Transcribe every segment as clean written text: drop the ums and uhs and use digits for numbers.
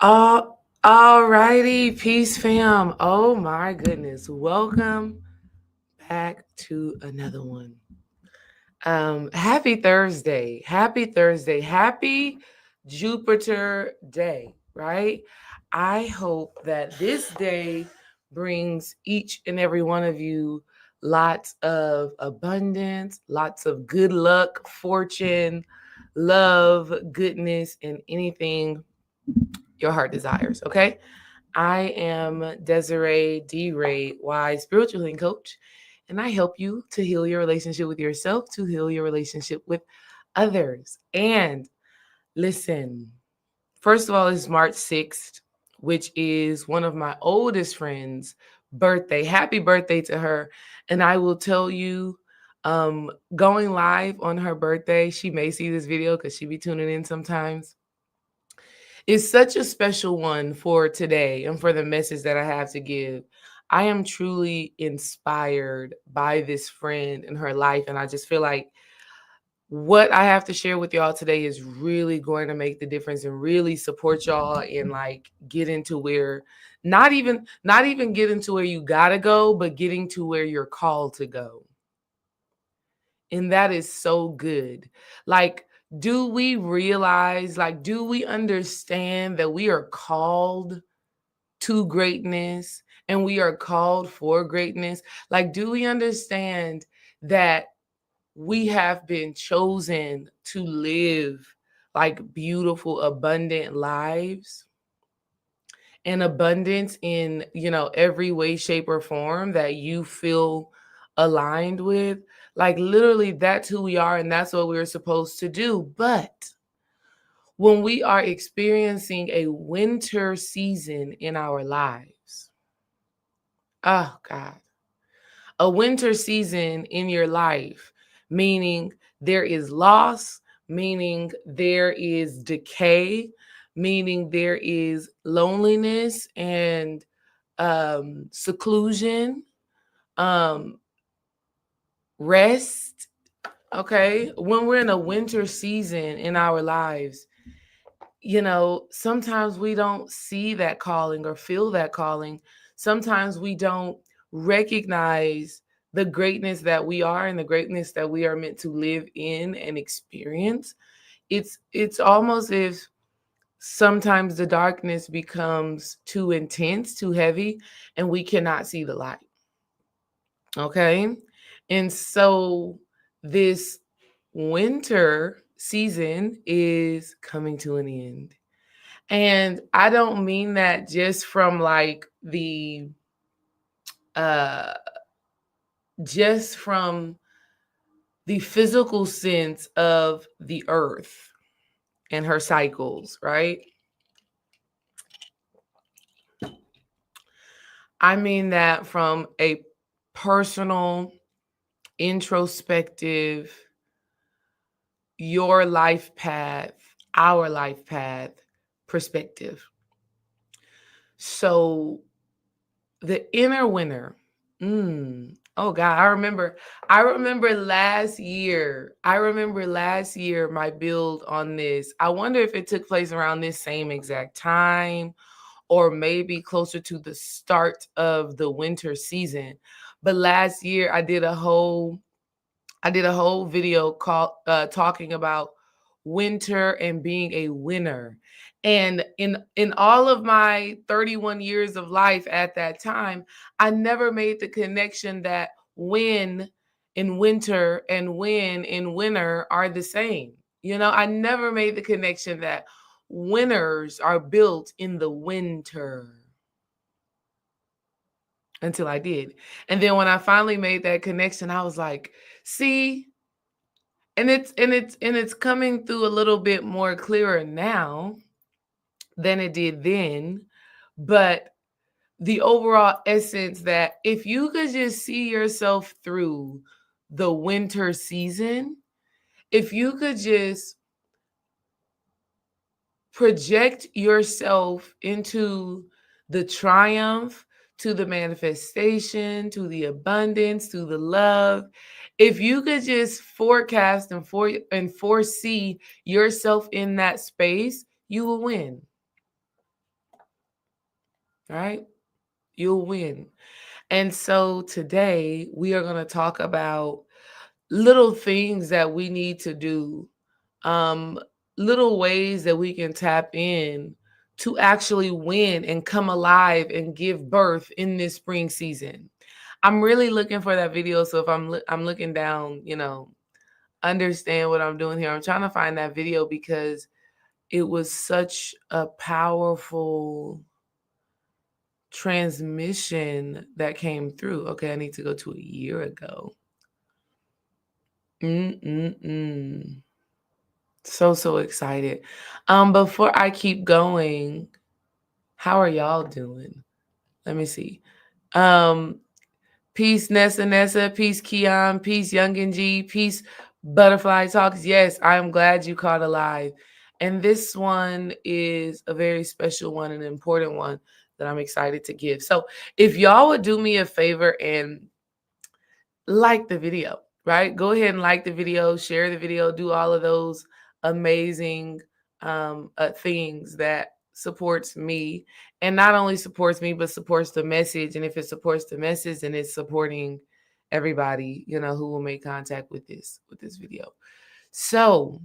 All righty, peace fam. Oh my goodness. Welcome back to another one. Happy Thursday. Happy Thursday. Happy Jupiter Day, right? I hope that this day brings each and every one of you lots of abundance, lots of good luck, fortune, love, goodness, and anything your heart desires, okay? I am Desiree D. Ray, wise spiritual healing coach, and I help you to heal your relationship with yourself, to heal your relationship with others. And listen, first of all, it's March 6th, which is one of my oldest friends' birthday. Happy birthday to her. And I will tell you, going live on her birthday, she may see this video because she be tuning in sometimes, is such a special one for today and for the message that I have to give. I am truly inspired by this friend and her life. And I just feel like what I have to share with y'all today is really going to make the difference and really support y'all and like get into where not even get into where you gotta go, but getting to where you're called to go. And that is so good. Like, do we realize, like, do we understand that we are called to greatness and we are called for greatness? Like, do we understand that we have been chosen to live like beautiful, abundant lives? And abundance in, every way, shape, or form that you feel aligned with. Like literally, that's who we are, and that's what we're supposed to do. But when we are experiencing a winter season in our lives, oh God, a winter season in your life, meaning there is loss, meaning there is decay, meaning there is loneliness and seclusion, um, rest. Okay. When we're in a winter season in our lives, sometimes we don't see that calling or feel that calling. Sometimes we don't recognize the greatness that we are and the greatness that we are meant to live in and experience. It's almost if sometimes the darkness becomes too intense, too heavy, and we cannot see the light. Okay. And so this winter season is coming to an end. And I don't mean that just from like uh just from the physical sense of the earth and her cycles, right? I mean that from a personal, introspective, your life path, our life path perspective. So the inner winner. Oh God, I remember last year. I remember last year my build on this. I wonder if it took place around this same exact time or maybe closer to the start of the winter season. But last year I did a whole video called talking about winter and being a winner. And in all of my 31 years of life at that time, I never made the connection that win in winter and win in winter are the same. I never made the connection that winners are built in the winter until I did. And then when I finally made that connection, I was like, see, and it's coming through a little bit more clearer now than it did then. But the overall essence that if you could just see yourself through the winter season, if you could just project yourself into the triumph, to the manifestation, to the abundance, to the love. If you could just forecast and foresee yourself in that space, you will win. right? You'll win. And so today we are going to talk about little things that we need to do, um, little ways that we can tap in to actually win and come alive and give birth in this spring season. I'm really looking for that video. So if I'm looking down, understand what I'm doing here. I'm trying to find that video because it was such a powerful transmission that came through. Okay, I need to go to a year ago. So excited. Before I keep going, how are y'all doing? Let me see. Peace, Nessa, peace, Keon, peace, Young and G, peace, Butterfly Talks. Yes, I am glad you caught alive. And this one is a very special one, an important one that I'm excited to give. So if y'all would do me a favor and like the video, right? Go ahead and like the video, share the video, do all of those amazing things that supports me, and not only supports me but supports the message. And if it supports the message, then it's supporting everybody, who will make contact with this video. So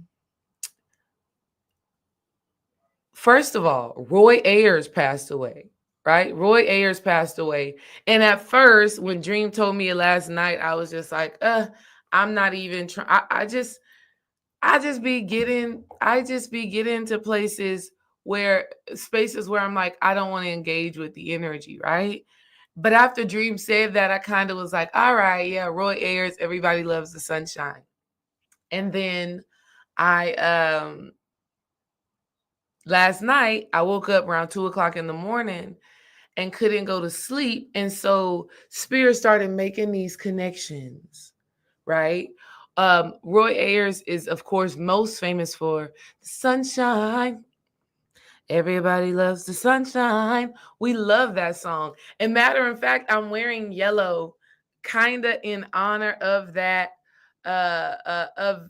first of all, Roy Ayers passed away, right? Roy Ayers passed away. And at first, when Dream told me it last night, I was just like, I'm not even trying. I just be getting to spaces where I'm like, I don't want to engage with the energy, right? But after Dream said that, I kind of was like, all right, yeah, Roy Ayers, everybody loves the sunshine. And then last night, I woke up around 2:00 in the morning and couldn't go to sleep. And so Spirit started making these connections, right? Roy Ayers is, of course, most famous for the sunshine. Everybody loves the sunshine. We love that song. And matter of fact, I'm wearing yellow kind of in honor of that, of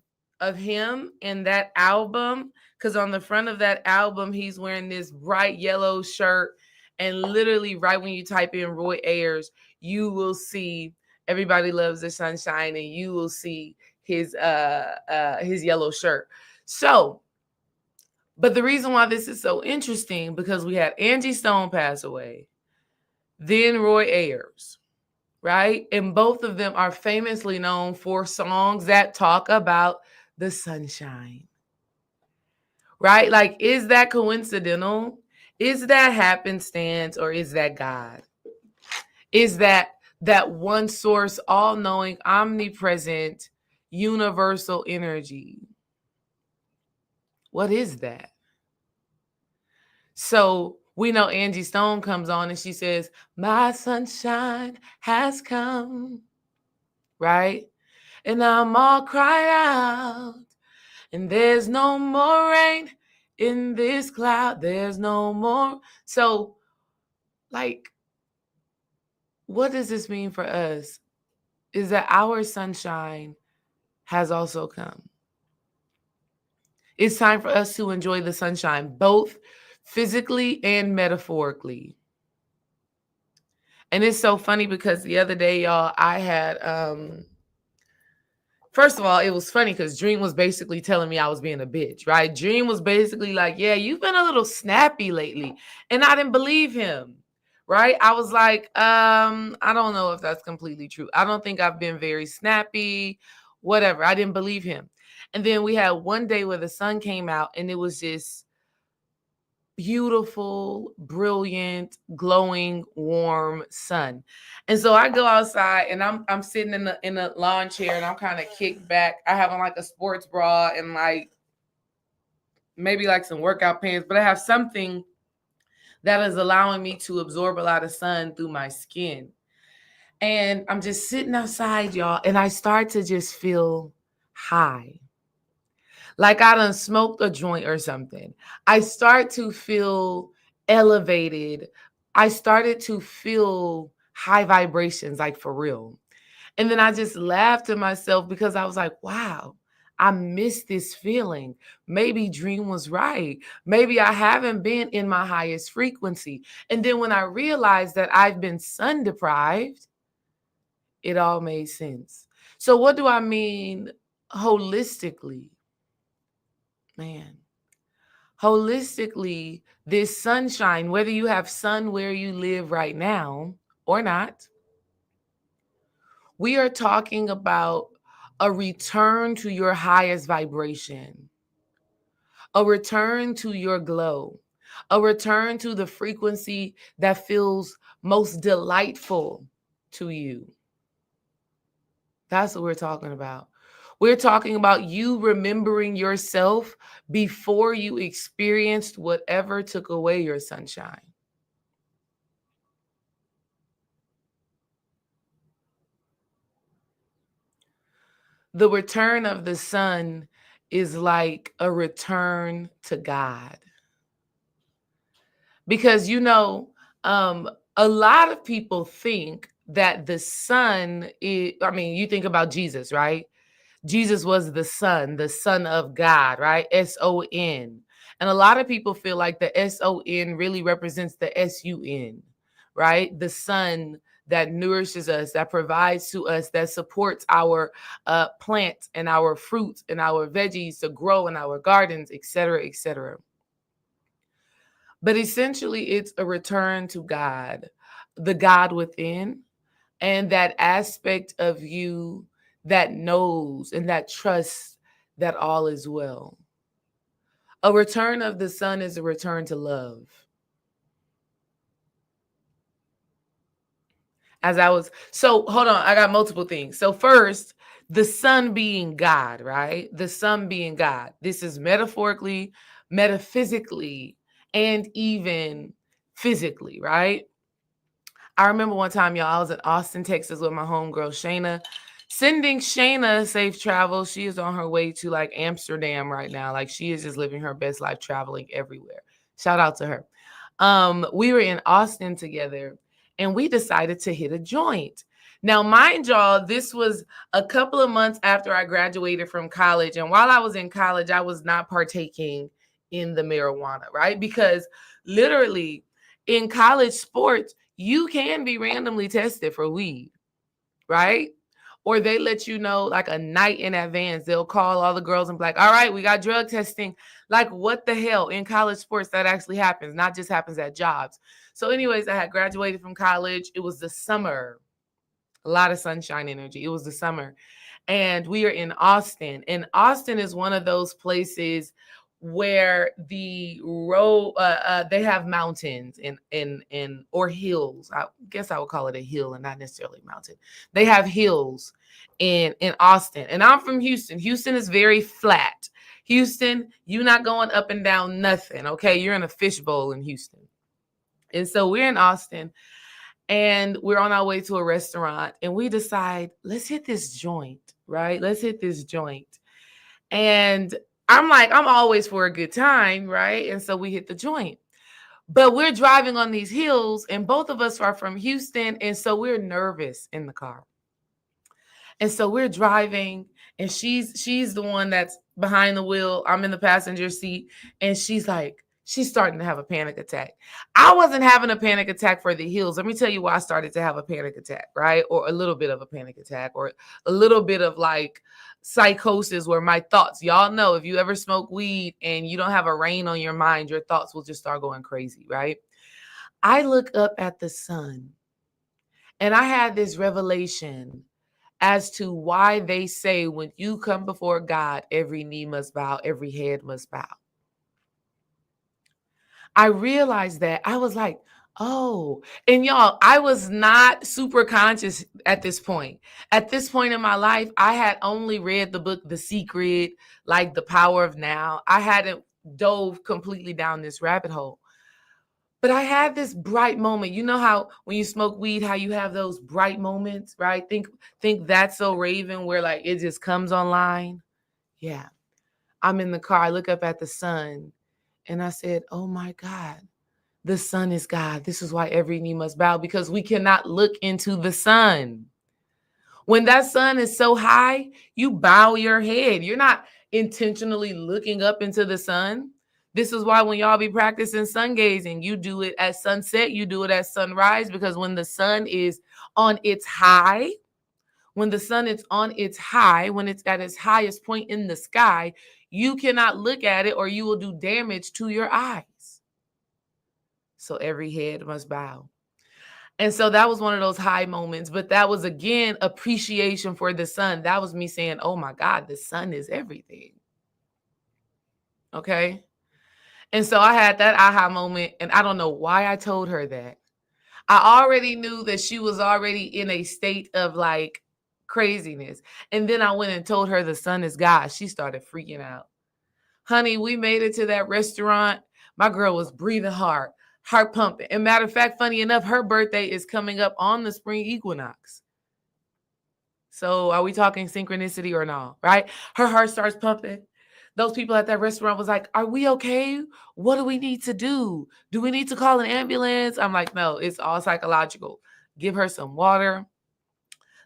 him and that album. Because on the front of that album, he's wearing this bright yellow shirt. And literally, right when you type in Roy Ayers, you will see Everybody Loves the Sunshine, and you will see his yellow shirt. So, but the reason why this is so interesting, because we had Angie Stone pass away, then Roy Ayers, right? And both of them are famously known for songs that talk about the sunshine, right? Like, is that coincidental? Is that happenstance, or is that God? Is that one source, all-knowing, omnipresent, universal energy? What is that? So we know Angie Stone comes on and she says, my sunshine has come, right? And I'm all cried out, and there's no more rain in this cloud. There's no more. So, like, what does this mean for us? Is that our sunshine has also come. It's time for us to enjoy the sunshine, both physically and metaphorically. And it's so funny because the other day, y'all, I had, first of all, it was funny because Dream was basically telling me I was being a bitch, right? Dream was basically like, yeah, you've been a little snappy lately. And I didn't believe him, right? I was like, I don't know if that's completely true. I don't think I've been very snappy, whatever. I didn't believe him. And then we had one day where the sun came out and it was just beautiful, brilliant, glowing, warm sun. And so I go outside and I'm sitting in a lawn chair and I'm kind of kicked back. I have on like a sports bra and like maybe like some workout pants, but I have something that is allowing me to absorb a lot of sun through my skin. And I'm just sitting outside, y'all, and I start to just feel high. Like I done smoked a joint or something. I start to feel elevated. I started to feel high vibrations, like for real. And then I just laughed to myself because I was like, wow, I miss this feeling. Maybe Dream was right. Maybe I haven't been in my highest frequency. And then when I realized that I've been sun deprived, it all made sense. So, what do I mean holistically? Man, holistically, this sunshine, whether you have sun where you live right now or not, we are talking about a return to your highest vibration, a return to your glow, a return to the frequency that feels most delightful to you. That's what we're talking about. We're talking about you remembering yourself before you experienced whatever took away your sunshine. The return of the sun is like a return to God. Because, a lot of people think that the sun is, I mean, you think about Jesus, right? Jesus was the son of God, right? S-O-N. And a lot of people feel like the S-O-N really represents the S-U-N, right? The sun that nourishes us, that provides to us, that supports our plants and our fruits and our veggies to grow in our gardens, et cetera, et cetera. But essentially, it's a return to God, the God within, and that aspect of you that knows and that trusts that all is well. A return of the sun is a return to love. So hold on, I got multiple things. So first, the sun being God, right? The sun being God. This is metaphorically, metaphysically, and even physically, right? I remember one time, y'all, I was in Austin, Texas with my homegirl, Shayna. Sending Shayna safe travel. She is on her way to like Amsterdam right now. Like she is just living her best life traveling everywhere. Shout out to her. We were in Austin together and we decided to hit a joint. Now, mind y'all, this was a couple of months after I graduated from college. And while I was in college, I was not partaking in the marijuana, right? Because literally in college sports, you can be randomly tested for weed, right? Or they let you know like a night in advance. They'll call all the girls and be like, all right, we got drug testing. Like, what the hell? In college sports, that actually happens, not just happens at jobs. So, anyways, I had graduated from college. It was the summer, a lot of sunshine energy. It was the summer. And we are in Austin. And Austin is one of those places where the road they have mountains and or hills. I guess I would call it a hill and not necessarily mountain. They have hills in Austin. And I'm from Houston. Houston is very flat. Houston, you're not going up and down nothing. Okay. You're in a fishbowl in Houston. And so we're in Austin and we're on our way to a restaurant and we decide, let's hit this joint, right? Let's hit this joint. And I'm like, I'm always for a good time, right? And so we hit the joint. But we're driving on these hills and both of us are from Houston. And so we're nervous in the car. And so we're driving and she's the one that's behind the wheel. I'm in the passenger seat and she's starting to have a panic attack. I wasn't having a panic attack for the hills. Let me tell you why I started to have a panic attack, right? Or a little bit of a panic attack or a little bit of like psychosis where my thoughts, y'all know, if you ever smoke weed and you don't have a rein on your mind, your thoughts will just start going crazy, right? I look up at the sun and I had this revelation as to why they say when you come before God, every knee must bow, every head must bow. I realized that. I was like, oh, and y'all, I was not super conscious at this point. At this point in my life, I had only read the book The Secret, like The Power of Now. I hadn't dove completely down this rabbit hole. But I had this bright moment. You know how when you smoke weed, how you have those bright moments, right? Think That's So Raven, where like it just comes online. Yeah. I'm in the car. I look up at the sun and I said, oh my God, the sun is God. This is why every knee must bow, because we cannot look into the sun. When that sun is so high, you bow your head. You're not intentionally looking up into the sun. This is why when y'all be practicing sun gazing, you do it at sunset, you do it at sunrise, because when the sun is on its high, when the sun is on its high, when it's at its highest point in the sky, you cannot look at it or you will do damage to your eyes. So every head must bow. And so that was one of those high moments, but that was again appreciation for the sun. That was me saying, oh my God, the sun is everything. Okay. And so I had that aha moment, and I don't know why I told her that. I already knew that she was already in a state of like craziness. And then I went and told her the sun is God. She started freaking out. Honey, we made it to that restaurant. My girl was breathing hard, heart pumping. And matter of fact, funny enough, her birthday is coming up on the spring equinox. So are we talking synchronicity or not? Right? Her heart starts pumping. Those people at that restaurant was like, are we okay? What do we need to do? Do we need to call an ambulance? I'm like, no, it's all psychological. Give her some water.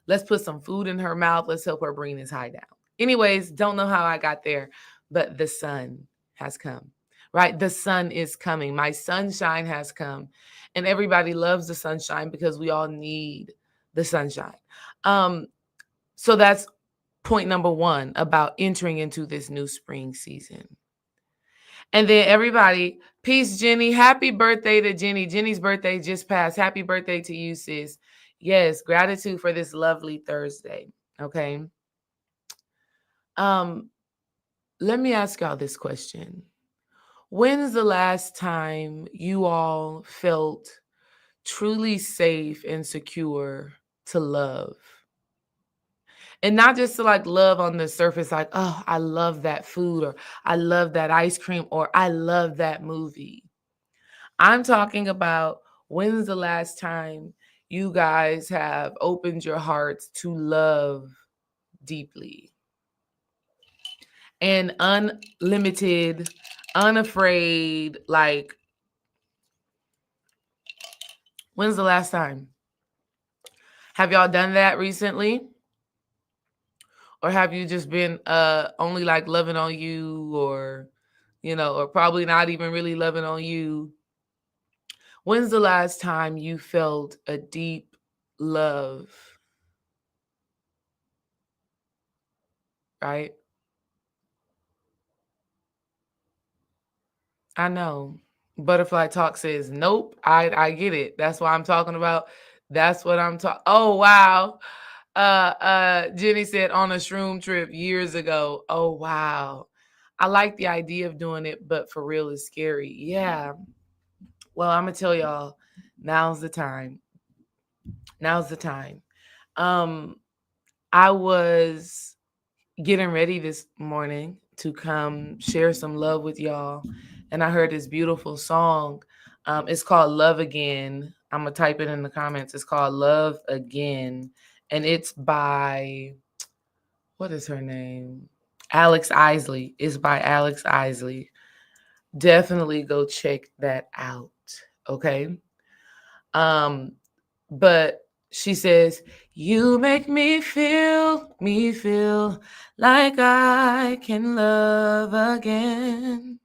Let's put some food in her mouth. Let's help her bring this high down. Anyways, don't know how I got there, but the sun has come, right? The sun is coming. My sunshine has come. And everybody loves the sunshine because we all need the sunshine. So that's point number one about entering into this new spring season. And then everybody, peace, Jenny. Happy birthday to Jenny. Jenny's birthday just passed. Happy birthday to you, sis. Yes, gratitude for this lovely Thursday. Okay. Let me ask y'all this question. When's the last time you all felt truly safe and secure to love? And not just to like love on the surface, like, oh, I love that food, or I love that ice cream, or I love that movie. I'm talking about when's the last time you guys have opened your hearts to love deeply and unlimited, unafraid. Like, when's the last time? Have y'all done that recently? Or have you just been only like loving on you, or, or probably not even really loving on you? When's the last time you felt a deep love? Right? I know. Butterfly Talk says, nope, I get it. That's what I'm talking about. That's what I'm talking. Oh, wow. Jenny said on a shroom trip years ago. Oh, wow. I like the idea of doing it, but for real is scary. Yeah. Well, I'm gonna tell y'all, now's the time. Now's the time. I was getting ready this morning to come share some love with y'all, and I heard this beautiful song. It's called Love Again. I'm gonna type it in the comments. It's called Love Again, and it's by, what is her name? Alex Isley. It's by Alex Isley. Definitely go check that out. Okay. But she says, you make me feel like I can love again.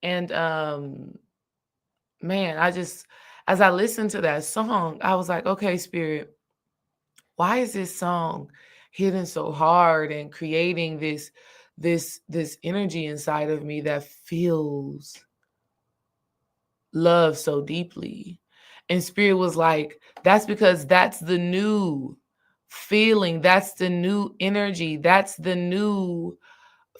And man, as I listened to that song, I was like, okay, Spirit, why is this song hitting so hard and creating this energy inside of me that feels love so deeply? And Spirit was like, that's because that's the new feeling, that's the new energy, that's the new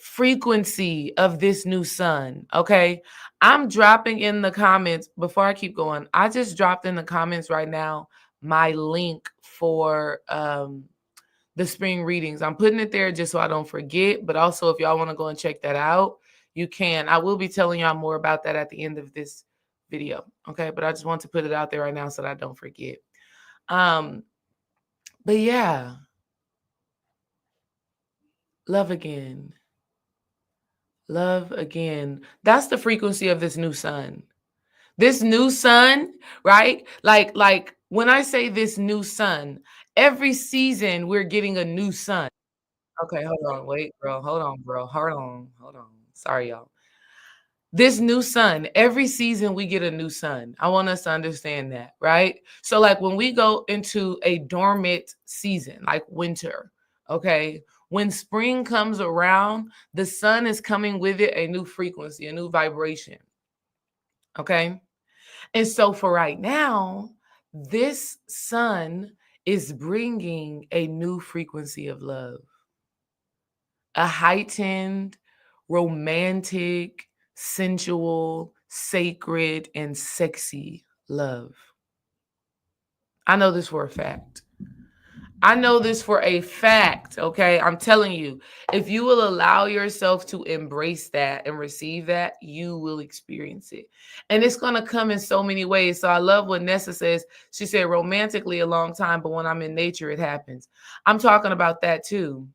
frequency of this new sun. Okay. I'm dropping in the comments before I keep going. I just dropped in the comments right now my link for the spring readings. I'm putting it there just so I don't forget. But also, if y'all want to go and check that out, you can. I will be telling y'all more about that at the end of this video. Okay. But I just want to put it out there right now so that I don't forget. But yeah, love again. Love again. That's the frequency of this new sun. This new sun, right? Like When I say this new sun, every season we're getting a new sun. Okay, hold on. Wait, bro. Hold on, bro. Hold on. Hold on. Sorry, y'all. This new sun, every season we get a new sun. I want us to understand that, right? So, like when we go into a dormant season, like winter, okay, when spring comes around, the sun is coming with it a new frequency, a new vibration, okay? And so, for right now, this sun is bringing a new frequency of love, a heightened, romantic, sensual, sacred, and sexy love. I know this for a fact. I know this for a fact, okay? I'm telling you, if you will allow yourself to embrace that and receive that, you will experience it. And it's going to come in so many ways. So I love what Nessa says. She said, romantically a long time, but when I'm in nature, it happens. I'm talking about that too.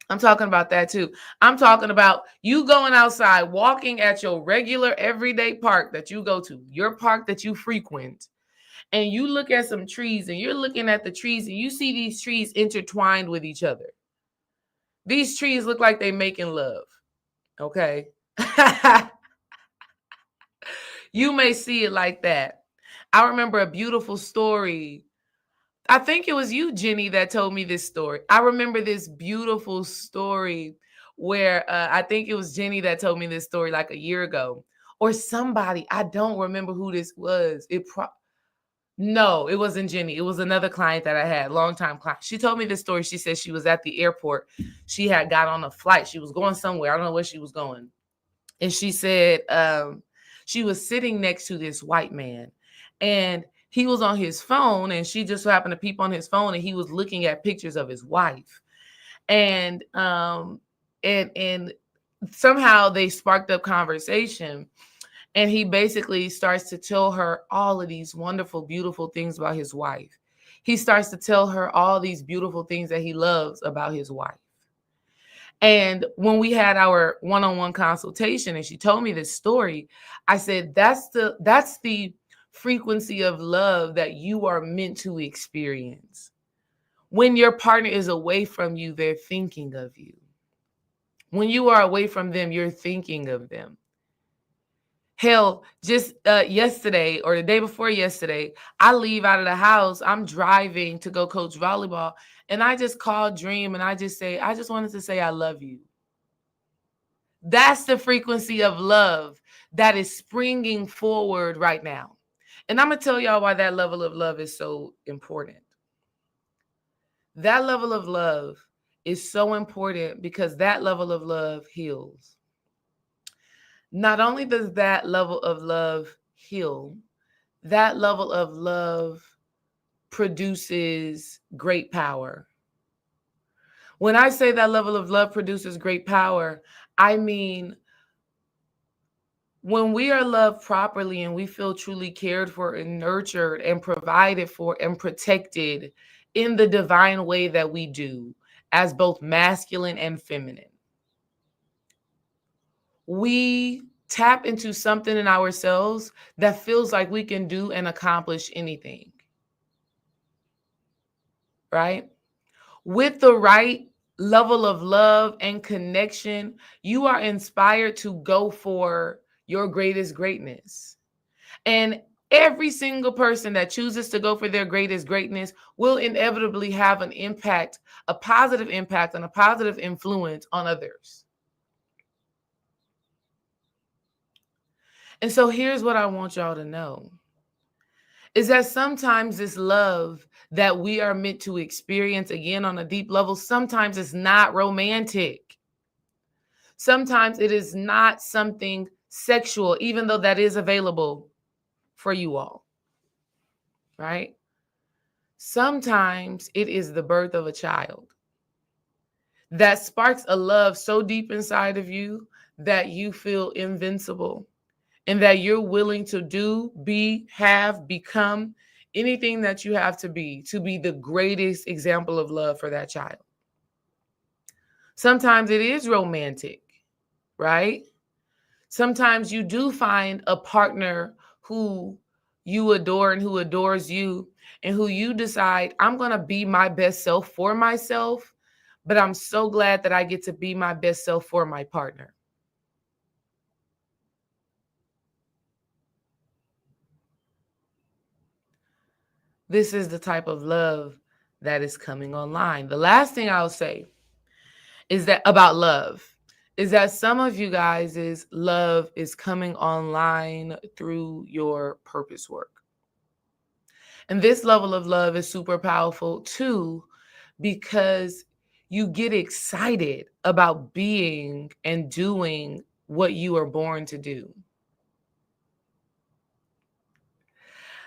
I'm talking about that too. I'm talking about you going outside, walking at your regular everyday park that you go to, your park that you frequent, and you look at some trees and you're looking at the trees and you see these trees intertwined with each other. These trees look like they making love. Okay. You may see it like that. I remember a beautiful story. I think it was you, Jenny, that told me this story. I remember this beautiful story where I think it was Jenny that told me this story like a year ago, or somebody. I don't remember who this was. No, it wasn't Jenny. It was another client that I had, longtime client. She told me this story. She said she was at the airport. She had got on a flight. She was going somewhere. I don't know where she was going. And she said she was sitting next to this white man, and he was on his phone, and she just so happened to peep on his phone, and he was looking at pictures of his wife. And somehow they sparked up conversation, and he basically starts to tell her all of these wonderful, beautiful things about his wife. He starts to tell her all these beautiful things that he loves about his wife. And when we had our one-on-one consultation and she told me this story, I said, that's the frequency of love that you are meant to experience. When your partner is away from you, they're thinking of you. When you are away from them, you're thinking of them. Hell, just yesterday or the day before yesterday, I leave out of the house. I'm driving to go coach volleyball. And I just call Dream and I just wanted to say, I love you. That's the frequency of love that is springing forward right now. And I'm going to tell y'all why that level of love is so important. That level of love is so important because that level of love heals. Not only does that level of love heal, that level of love produces great power. When I say that level of love produces great power, I mean when we are loved properly and we feel truly cared for and nurtured and provided for and protected in the divine way that we do as both masculine and feminine, we tap into something in ourselves that feels like we can do and accomplish anything, right? With the right level of love and connection, you are inspired to go for your greatest greatness. And every single person that chooses to go for their greatest greatness will inevitably have an impact, a positive impact, and a positive influence on others. And so here's what I want y'all to know is that sometimes this love that we are meant to experience again on a deep level, sometimes it's not romantic. Sometimes it is not something sexual, even though that is available for you all, right? Sometimes it is the birth of a child that sparks a love so deep inside of you that you feel invincible and that you're willing to do, be, have, become anything that you have to be the greatest example of love for that child. Sometimes it is romantic, right? Sometimes you do find a partner who you adore and who adores you, and who you decide, I'm going to be my best self for myself, but I'm so glad that I get to be my best self for my partner. This is the type of love that is coming online. The last thing I'll say is that about love is that some of you guys' love is coming online through your purpose work. And this level of love is super powerful too, because you get excited about being and doing what you are born to do.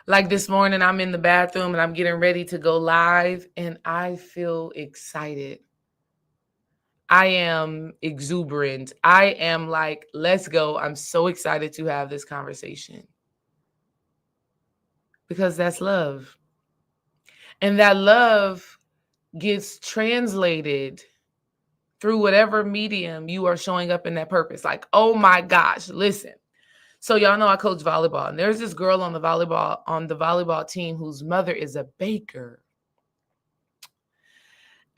Like this morning, I'm in the bathroom and I'm getting ready to go live, and I feel excited. I am exuberant. I am like, let's go. I'm so excited to have this conversation. Because that's love. And that love gets translated through whatever medium you are showing up in that purpose. Like, oh my gosh, listen. So y'all know I coach volleyball, and there's this girl on the volleyball team whose mother is a baker.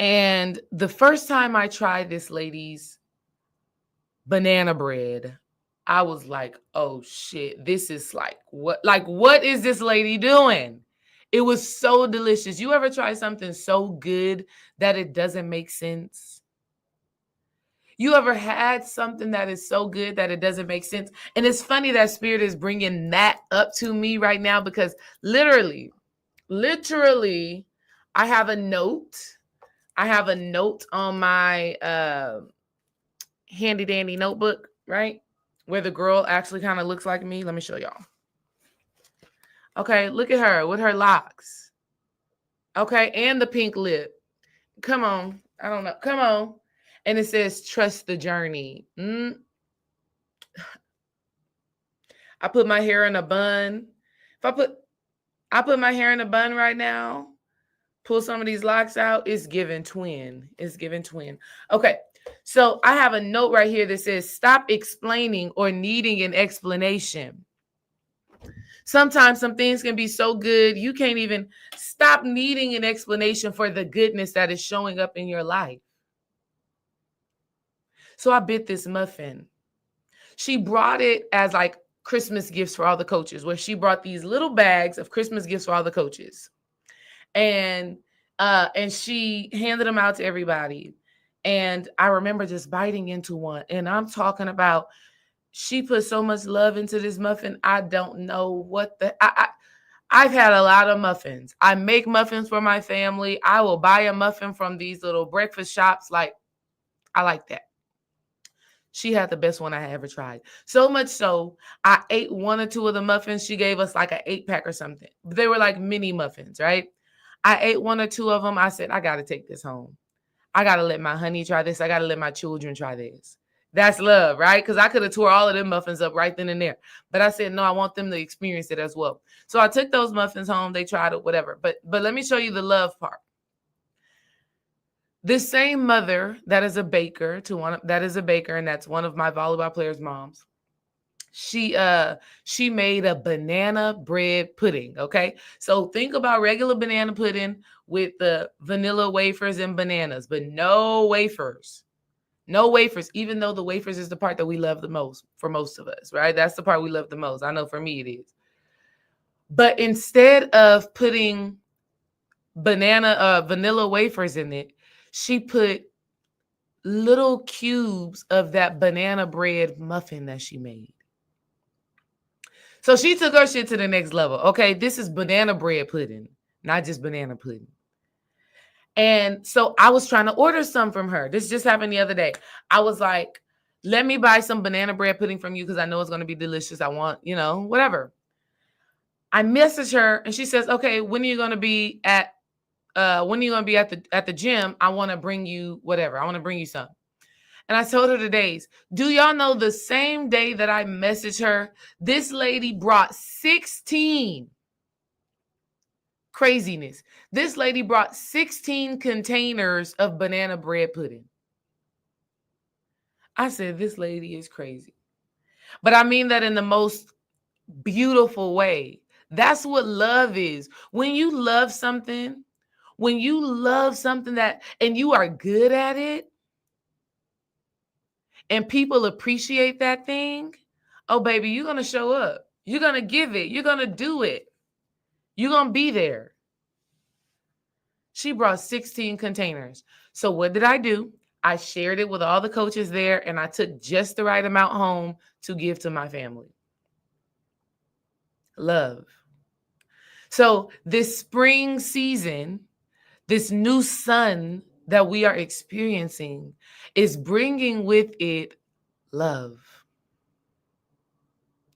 And the first time I tried this lady's banana bread, I was like, oh shit, this is like what is this lady doing? It was so delicious. You ever try something so good that it doesn't make sense? You ever had something that is so good that it doesn't make sense? And it's funny that Spirit is bringing that up to me right now, because literally, I have a note. I have a note on my handy dandy notebook, right? Where the girl actually kind of looks like me. Let me show y'all. Okay, look at her with her locks. Okay, and the pink lip. Come on. I don't know. Come on. And it says, trust the journey. I put my hair in a bun. If I put my hair in a bun right now, pull some of these locks out, it's giving twin. It's giving twin. Okay. So I have a note right here that says, stop explaining or needing an explanation. Sometimes some things can be so good, you can't even stop needing an explanation for the goodness that is showing up in your life. So I bit this muffin. She brought it as like Christmas gifts for all the coaches, where she brought these little bags of Christmas gifts for all the coaches. And she handed them out to everybody. And I remember just biting into one. And I'm talking about, she put so much love into this muffin. I don't know what I've had a lot of muffins. I make muffins for my family. I will buy a muffin from these little breakfast shops. Like, I like that. She had the best one I had ever tried. So much so, I ate one or two of the muffins. She gave us like an 8-pack or something. They were like mini muffins, right? I ate one or two of them. I said, I got to take this home. I got to let my honey try this. I got to let my children try this. That's love, right? Because I could have tore all of them muffins up right then and there. But I said, no, I want them to experience it as well. So I took those muffins home. They tried it, whatever. But let me show you the love part. This same mother that is a baker, and that's one of my volleyball players' moms. She made a banana bread pudding. Okay. So think about regular banana pudding with the vanilla wafers and bananas, but no wafers. No wafers, even though the wafers is the part that we love the most for most of us, right? That's the part we love the most. I know for me it is. But instead of putting vanilla wafers in it, she put little cubes of that banana bread muffin that she made. So she took her shit to the next level. Okay, this is banana bread pudding, not just banana pudding. And so I was trying to order some from her. This just happened the other day. I was like, let me buy some banana bread pudding from you because I know it's going to be delicious. I want, whatever. I message her and she says, okay, when are you going to be at the gym? I want to bring you whatever. I want to bring you some. And I told her the days. Do y'all know the same day that I messaged her, this lady brought 16 craziness. This lady brought 16 containers of banana bread pudding. I said, this lady is crazy. But I mean that in the most beautiful way. That's what love is. When you love something, that and you are good at it and people appreciate that thing, oh baby, you're going to show up. You're going to give it. You're going to do it. You're going to be there. She brought 16 containers. So what did I do? I shared it with all the coaches there and I took just the right amount home to give to my family. Love. So this spring season, this new sun that we are experiencing is bringing with it love.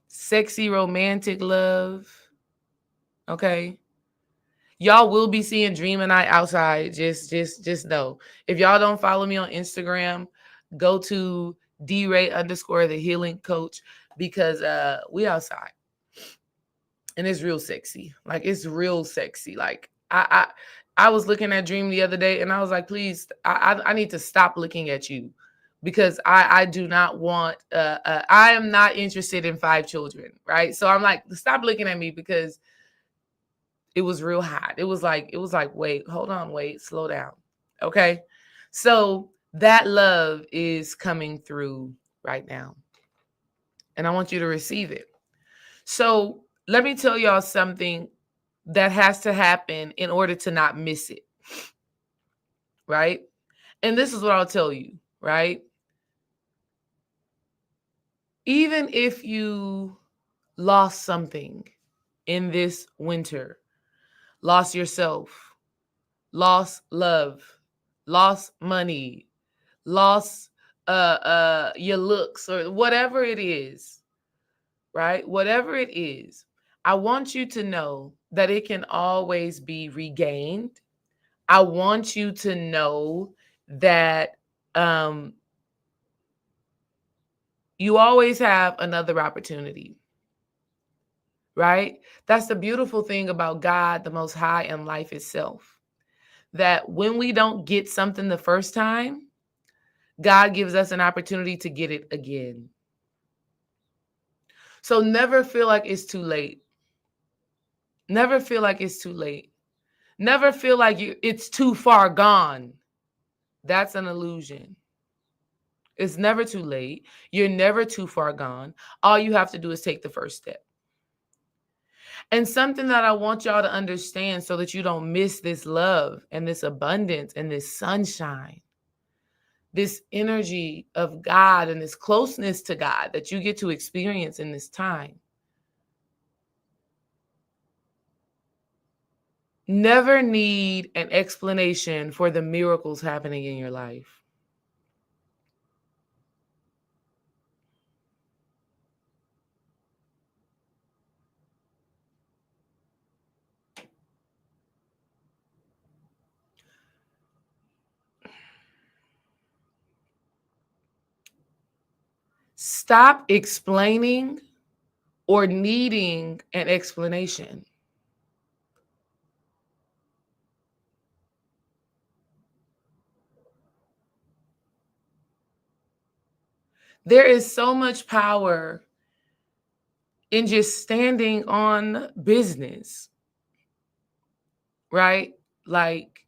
Sexy, romantic love. Okay. Y'all will be seeing Dream and I outside. Just know. If y'all don't follow me on Instagram, go to DRay_ the healing coach because we outside. And it's real sexy. Like it's real sexy. Like I was looking at Dream the other day and I was like, please, I need to stop looking at you because I do not want I am not interested in 5 children, right? So I'm like, stop looking at me because it was real hot. It was like, wait, hold on, wait, slow down. Okay. So that love is coming through right now. And I want you to receive it. So let me tell y'all something that has to happen in order to not miss it. Right? And this is what I'll tell you, right? Even if you lost something in this winter, lost yourself, lost love, lost money, lost your looks or whatever it is, right? Whatever it is, I want you to know that it can always be regained. I want you to know that you always have another opportunity, right? That's the beautiful thing about God, the Most High, and life itself. That when we don't get something the first time, God gives us an opportunity to get it again. So never feel like it's too late. Never feel like it's too late. Never feel like it's too far gone. That's an illusion. It's never too late. You're never too far gone. All you have to do is take the first step. And something that I want y'all to understand so that you don't miss this love and this abundance and this sunshine, this energy of God and this closeness to God that you get to experience in this time. Never need an explanation for the miracles happening in your life. Stop explaining or needing an explanation. There is so much power in just standing on business, right? Like,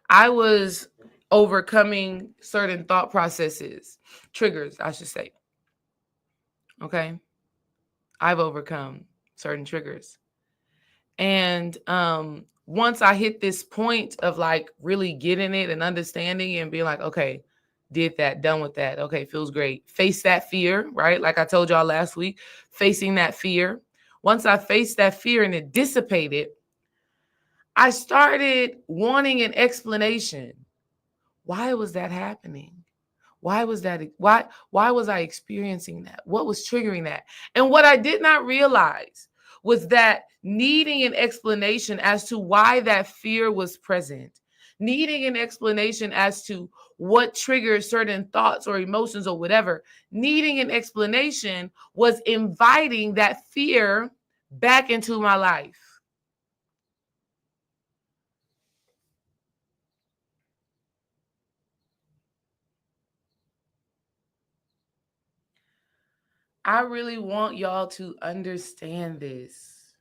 I was overcoming certain thought processes, triggers, I should say. Okay. I've overcome certain triggers. And once I hit this point of like really getting it and understanding and being like, okay, did that, done with that. Okay, feels great. Face that fear, right? Like I told y'all last week, facing that fear. Once I faced that fear and it dissipated, I started wanting an explanation. Why was that happening? Why was that? Why was I experiencing that? What was triggering that? And what I did not realize was that needing an explanation as to why that fear was present, needing an explanation as to what triggers certain thoughts or emotions or whatever, needing an explanation was inviting that fear back into my life. I really want y'all to understand this.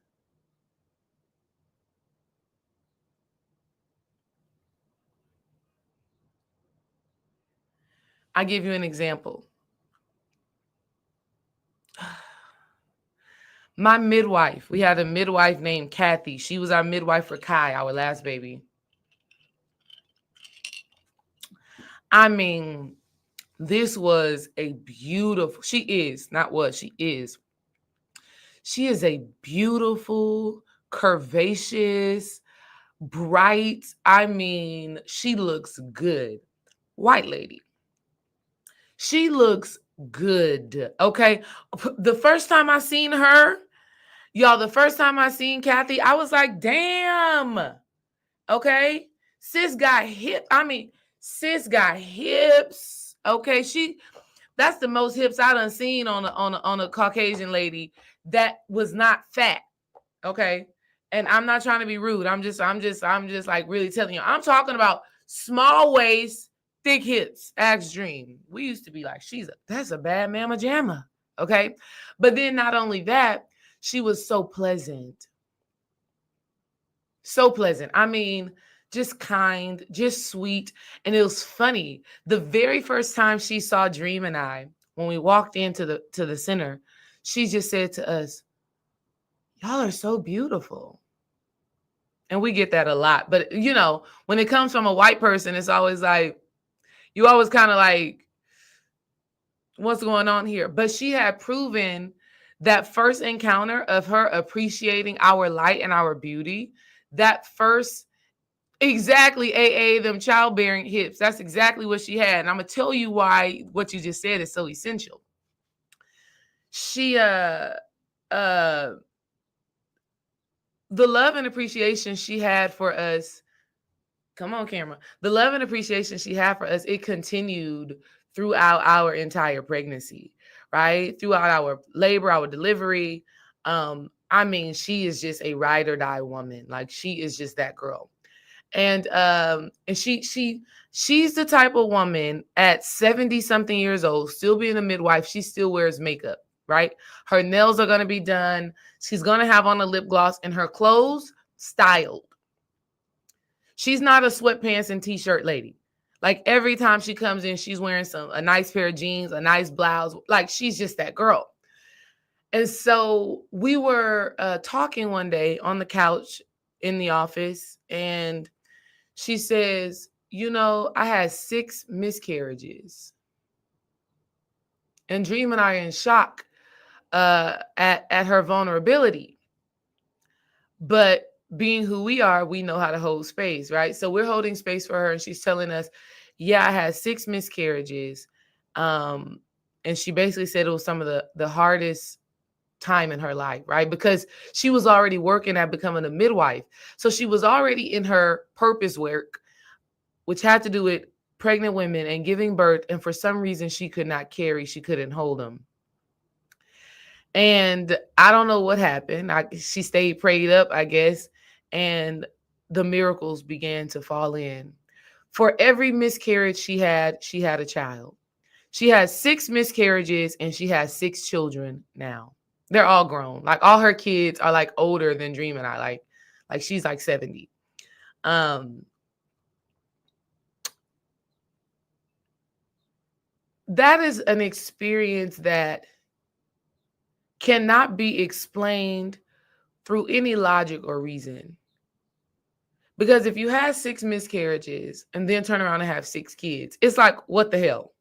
I give you an example. My midwife, we had a midwife named Kathy. She was our midwife for Kai, our last baby. I mean, this was a beautiful, she is, not was, she is. She is a beautiful, curvaceous, bright. I mean, she looks good. White lady. She looks good. Okay. The first time I seen her, y'all, the first time I seen Kathy, I was like, damn. Okay. Sis got hip. I mean, sis got hips. Okay. That's the most hips I done seen on a Caucasian lady that was not fat. Okay. And I'm not trying to be rude. I'm just like really telling you. I'm talking about small waist, thick hips. Ask Dream. We used to be like, that's a bad mama jamma. Okay. But then not only that, she was so pleasant. So pleasant. I mean, just kind, just sweet. And it was funny. The very first time she saw Dream and I, when we walked into the center, she just said to us, y'all are so beautiful. And we get that a lot. But, when it comes from a white person, it's always like, you always kind of like, what's going on here? But she had proven that first encounter of her appreciating our light and our beauty, that first, exactly, them childbearing hips. That's exactly what she had. And I'm going to tell you why what you just said is so essential. She, the love and appreciation she had for us, come on camera, the love and appreciation she had for us, it continued throughout our entire pregnancy, right? Throughout our labor, our delivery. I mean, she is just a ride or die woman. Like, she is just that girl. And she's the type of woman at 70 something years old, still being a midwife, she still wears makeup, right? Her nails are going to be done. She's going to have on a lip gloss, and her clothes styled. She's not a sweatpants and t-shirt lady. Like, every time she comes in, she's wearing a nice pair of jeans, a nice blouse. Like, she's just that girl. And so we were talking one day on the couch in the office, and she says, I had 6 miscarriages. And Dream and I are in shock at her vulnerability. But being who we are, we know how to hold space, right? So we're holding space for her, and she's telling us, yeah, I had 6 miscarriages. And she basically said it was some of the hardest time in her life, right? Because she was already working at becoming a midwife. So she was already in her purpose work, which had to do with pregnant women and giving birth. And for some reason, she could not carry, she couldn't hold them. And I don't know what happened. She stayed prayed up, I guess. And the miracles began to fall in. For every miscarriage she had a child. She has 6 miscarriages, and she has 6 children now. They're all grown. Like, all her kids are like older than Dream and I. Like she's like 70. That is an experience that cannot be explained through any logic or reason. Because if you have 6 miscarriages and then turn around and have 6 kids, it's like, what the hell?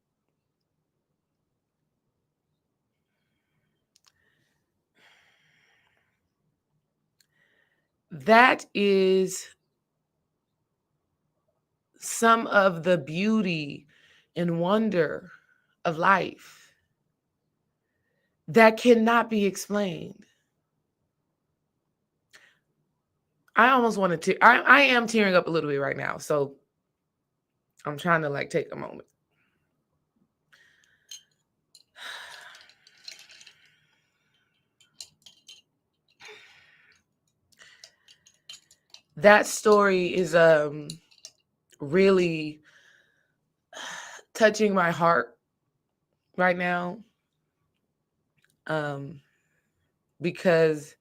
That is some of the beauty and wonder of life that cannot be explained. I almost wanted to, I am tearing up a little bit right now. So I'm trying to take a moment. That story is really touching my heart right now. because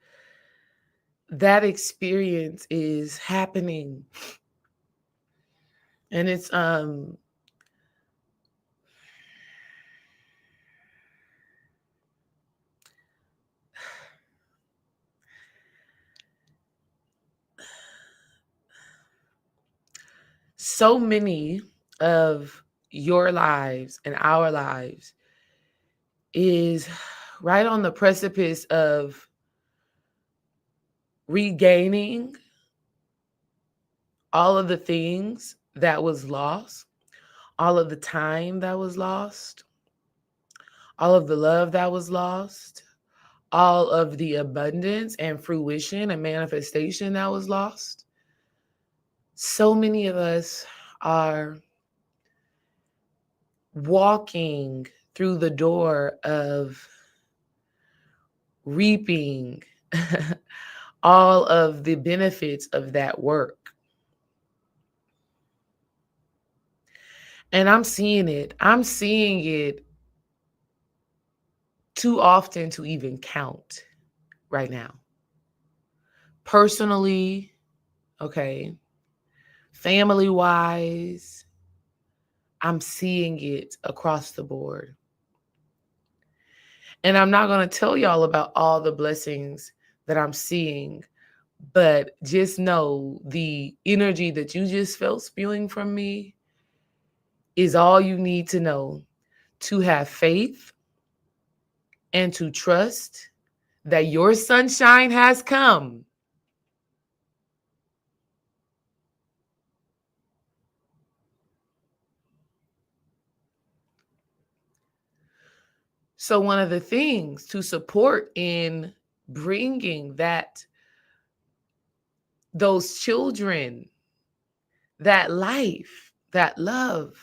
that experience is happening, and it's so many of your lives and our lives is right on the precipice of regaining all of the things that was lost, all of the time that was lost, all of the love that was lost, all of the abundance and fruition and manifestation that was lost. So many of us are walking through the door of reaping all of the benefits of that work. And I'm seeing it. I'm seeing it too often to even count right now. Personally, okay, family wise, I'm seeing it across the board. And I'm not going to tell y'all about all the blessings that I'm seeing, but just know the energy that you just felt spewing from me is all you need to know to have faith and to trust that your sunshine has come. So one of the things to support in bringing those children, that life, that love,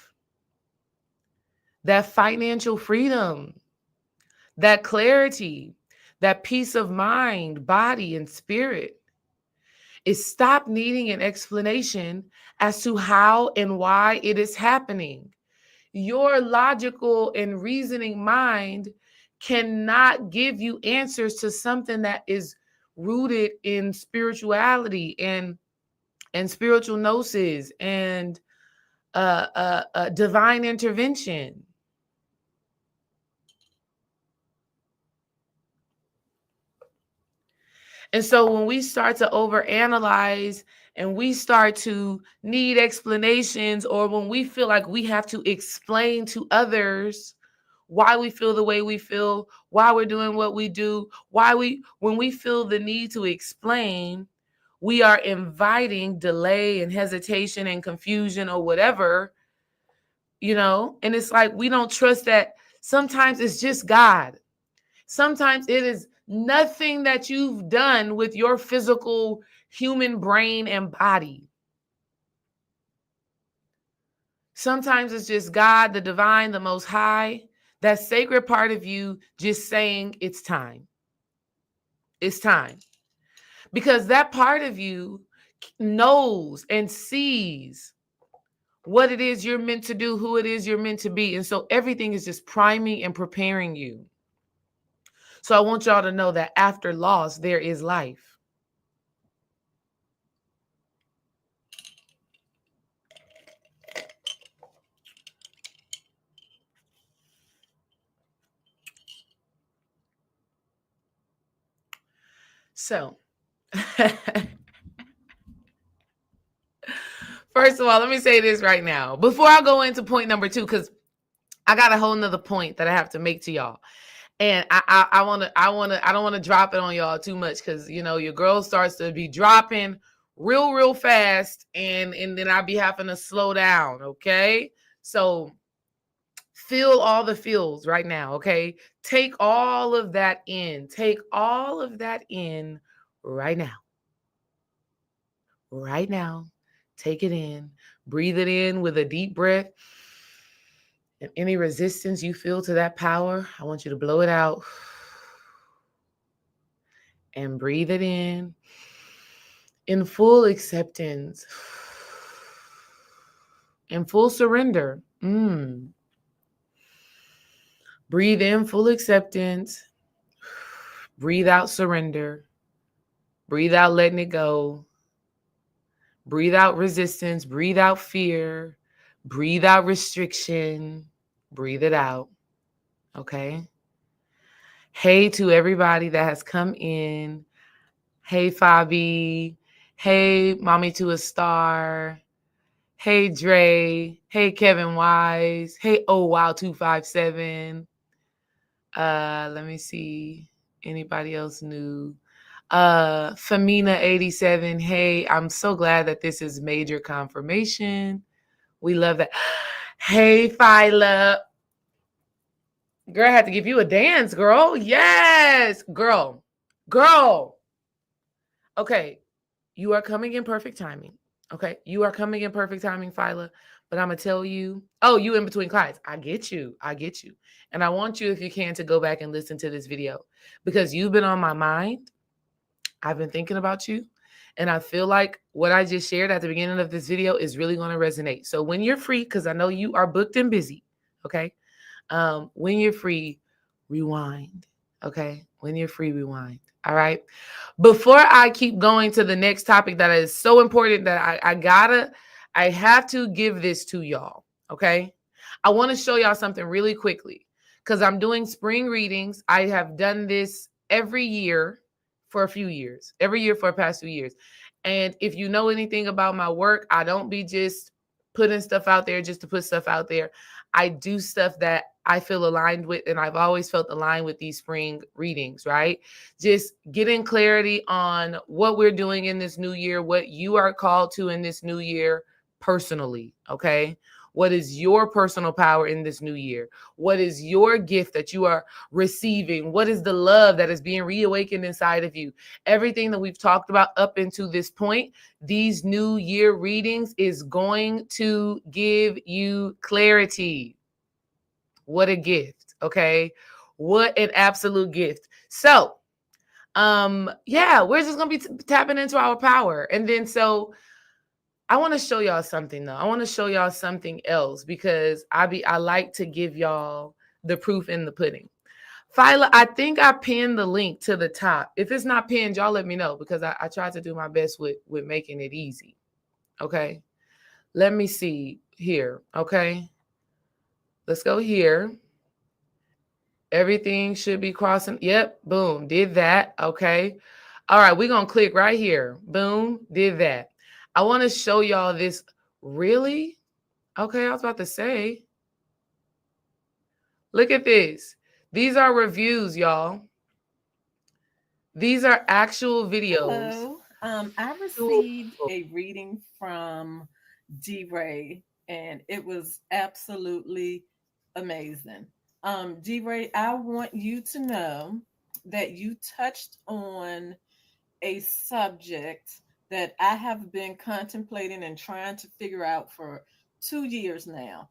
that financial freedom, that clarity, that peace of mind, body, and spirit is stop needing an explanation as to how and why it is happening. Your logical and reasoning mind cannot give you answers to something that is rooted in spirituality and spiritual gnosis and divine intervention. And so when we start to overanalyze and we start to need explanations, or when we feel like we have to explain to others why we feel the way we feel, why we're doing what we do, when we feel the need to explain, we are inviting delay and hesitation and confusion or whatever, and it's like we don't trust that sometimes it's just God. Sometimes it is nothing that you've done with your physical human brain and body. Sometimes it's just God, the divine, the most high, that sacred part of you just saying it's time. It's time. Because that part of you knows and sees what it is you're meant to do, who it is you're meant to be. And so everything is just priming and preparing you. So I want y'all to know that after loss, there is life. So, first of all, let me say this right now. Before I go into point number 2, because I got a whole nother point that I have to make to y'all. And I don't want to drop it on y'all too much, because your girl starts to be dropping real fast, and then I'll be having to slow down. Okay. So feel all the feels right now. Okay. Take all of that in. Take all of that in right now. Right now. Take it in. Breathe it in with a deep breath. And any resistance you feel to that power, I want you to blow it out and breathe it in full acceptance, in full surrender. Breathe in full acceptance. Breathe out surrender. Breathe out letting it go. Breathe out resistance. Breathe out fear. Breathe out restriction. Breathe it out. Okay. Hey to everybody that has come in. Hey, Fabi. Hey, Mommy to a Star. Hey, Dre. Hey, Kevin Wise. Hey, oh wow 257. Let me see. Anybody else new? Famina 87. Hey, I'm so glad that this is major confirmation. We love that. Hey, Phyla. Girl, I had to give you a dance, girl. Yes, girl. Girl. Okay, you are coming in perfect timing. Okay, you are coming in perfect timing, Phyla. But I'm gonna tell you, oh, you in between clients. I get you. I get you. And I want you, if you can, to go back and listen to this video because you've been on my mind. I've been thinking about you. And I feel like what I just shared at the beginning of this video is really going to resonate. So when you're free, because I know you are booked and busy, okay? When you're free, rewind, okay? When you're free, rewind. All right. Before I keep going to the next topic that is so important that I have to give this to y'all. Okay. I want to show y'all something really quickly because I'm doing spring readings. I have done this every year for a few years, every year for the past 2 years. And if you know anything about my work, I don't be just putting stuff out there just to put stuff out there. I do stuff that I feel aligned with, and I've always felt aligned with these spring readings, right? Just getting clarity on what we're doing in this new year, what you are called to in this new year personally, okay? What is your personal power in this new year? What is your gift that you are receiving? What is the love that is being reawakened inside of you? Everything that we've talked about up until this point, these new year readings is going to give you clarity. What a gift, okay? What an absolute gift. So, yeah, we're just going to be tapping into our power. And then I want to show y'all something though. I want to show y'all something else because I like to give y'all the proof in the pudding. Phyla, I think I pinned the link to the top. If it's not pinned, y'all let me know because I tried to do my best with making it easy. Okay. Let me see here. Okay. Let's go here. Everything should be crossing. Yep. Boom. Did that. Okay. All right. We're going to click right here. Boom. Did that. I want to show y'all this. Really? Okay. I was about to say. Look at this. These are reviews, y'all. These are actual videos. Hello. I received a reading from D-Ray, and it was absolutely amazing. D-Ray, I want you to know that you touched on a subject that I have been contemplating and trying to figure out for 2 years now.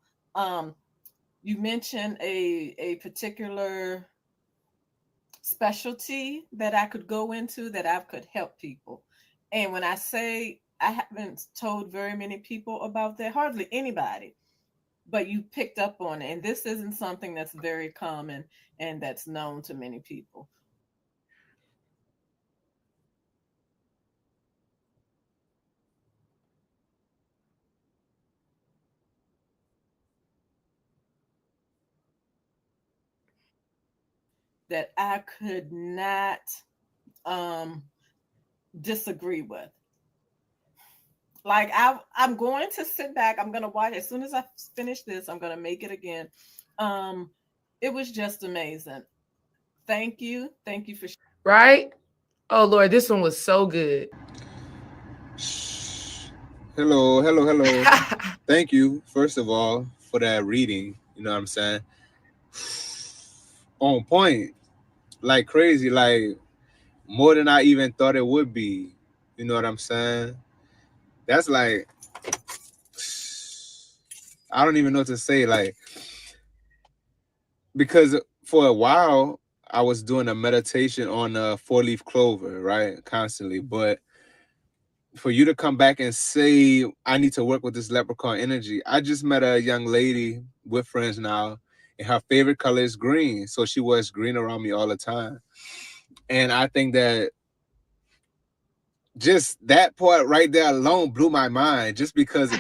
You mentioned a particular specialty that I could go into that I could help people. And when I say I haven't told very many people about that, hardly anybody, but you picked up on it. And this isn't something that's very common and that's known to many people. That I could not um, disagree with. Like I'm going to sit back. I'm going to watch as soon as I finish this. I'm going to make it again. Um, it was just amazing. Thank you for. Right? Oh, Lord, this one was so good. Hello, hello, hello. Thank you, first of all, for that reading. You know what I'm saying? On point. Like crazy. Like more than I even thought it would be. You know what I'm saying? That's like, I don't even know what to say. Like, because for a while, I was doing a meditation on a four-leaf clover, right? Constantly. But for you to come back and say I need to work with this leprechaun energy. I just met a young lady, we're friends now, and her favorite color is green. So she wears green around me all the time. And I think that just that part right there alone blew my mind, just because.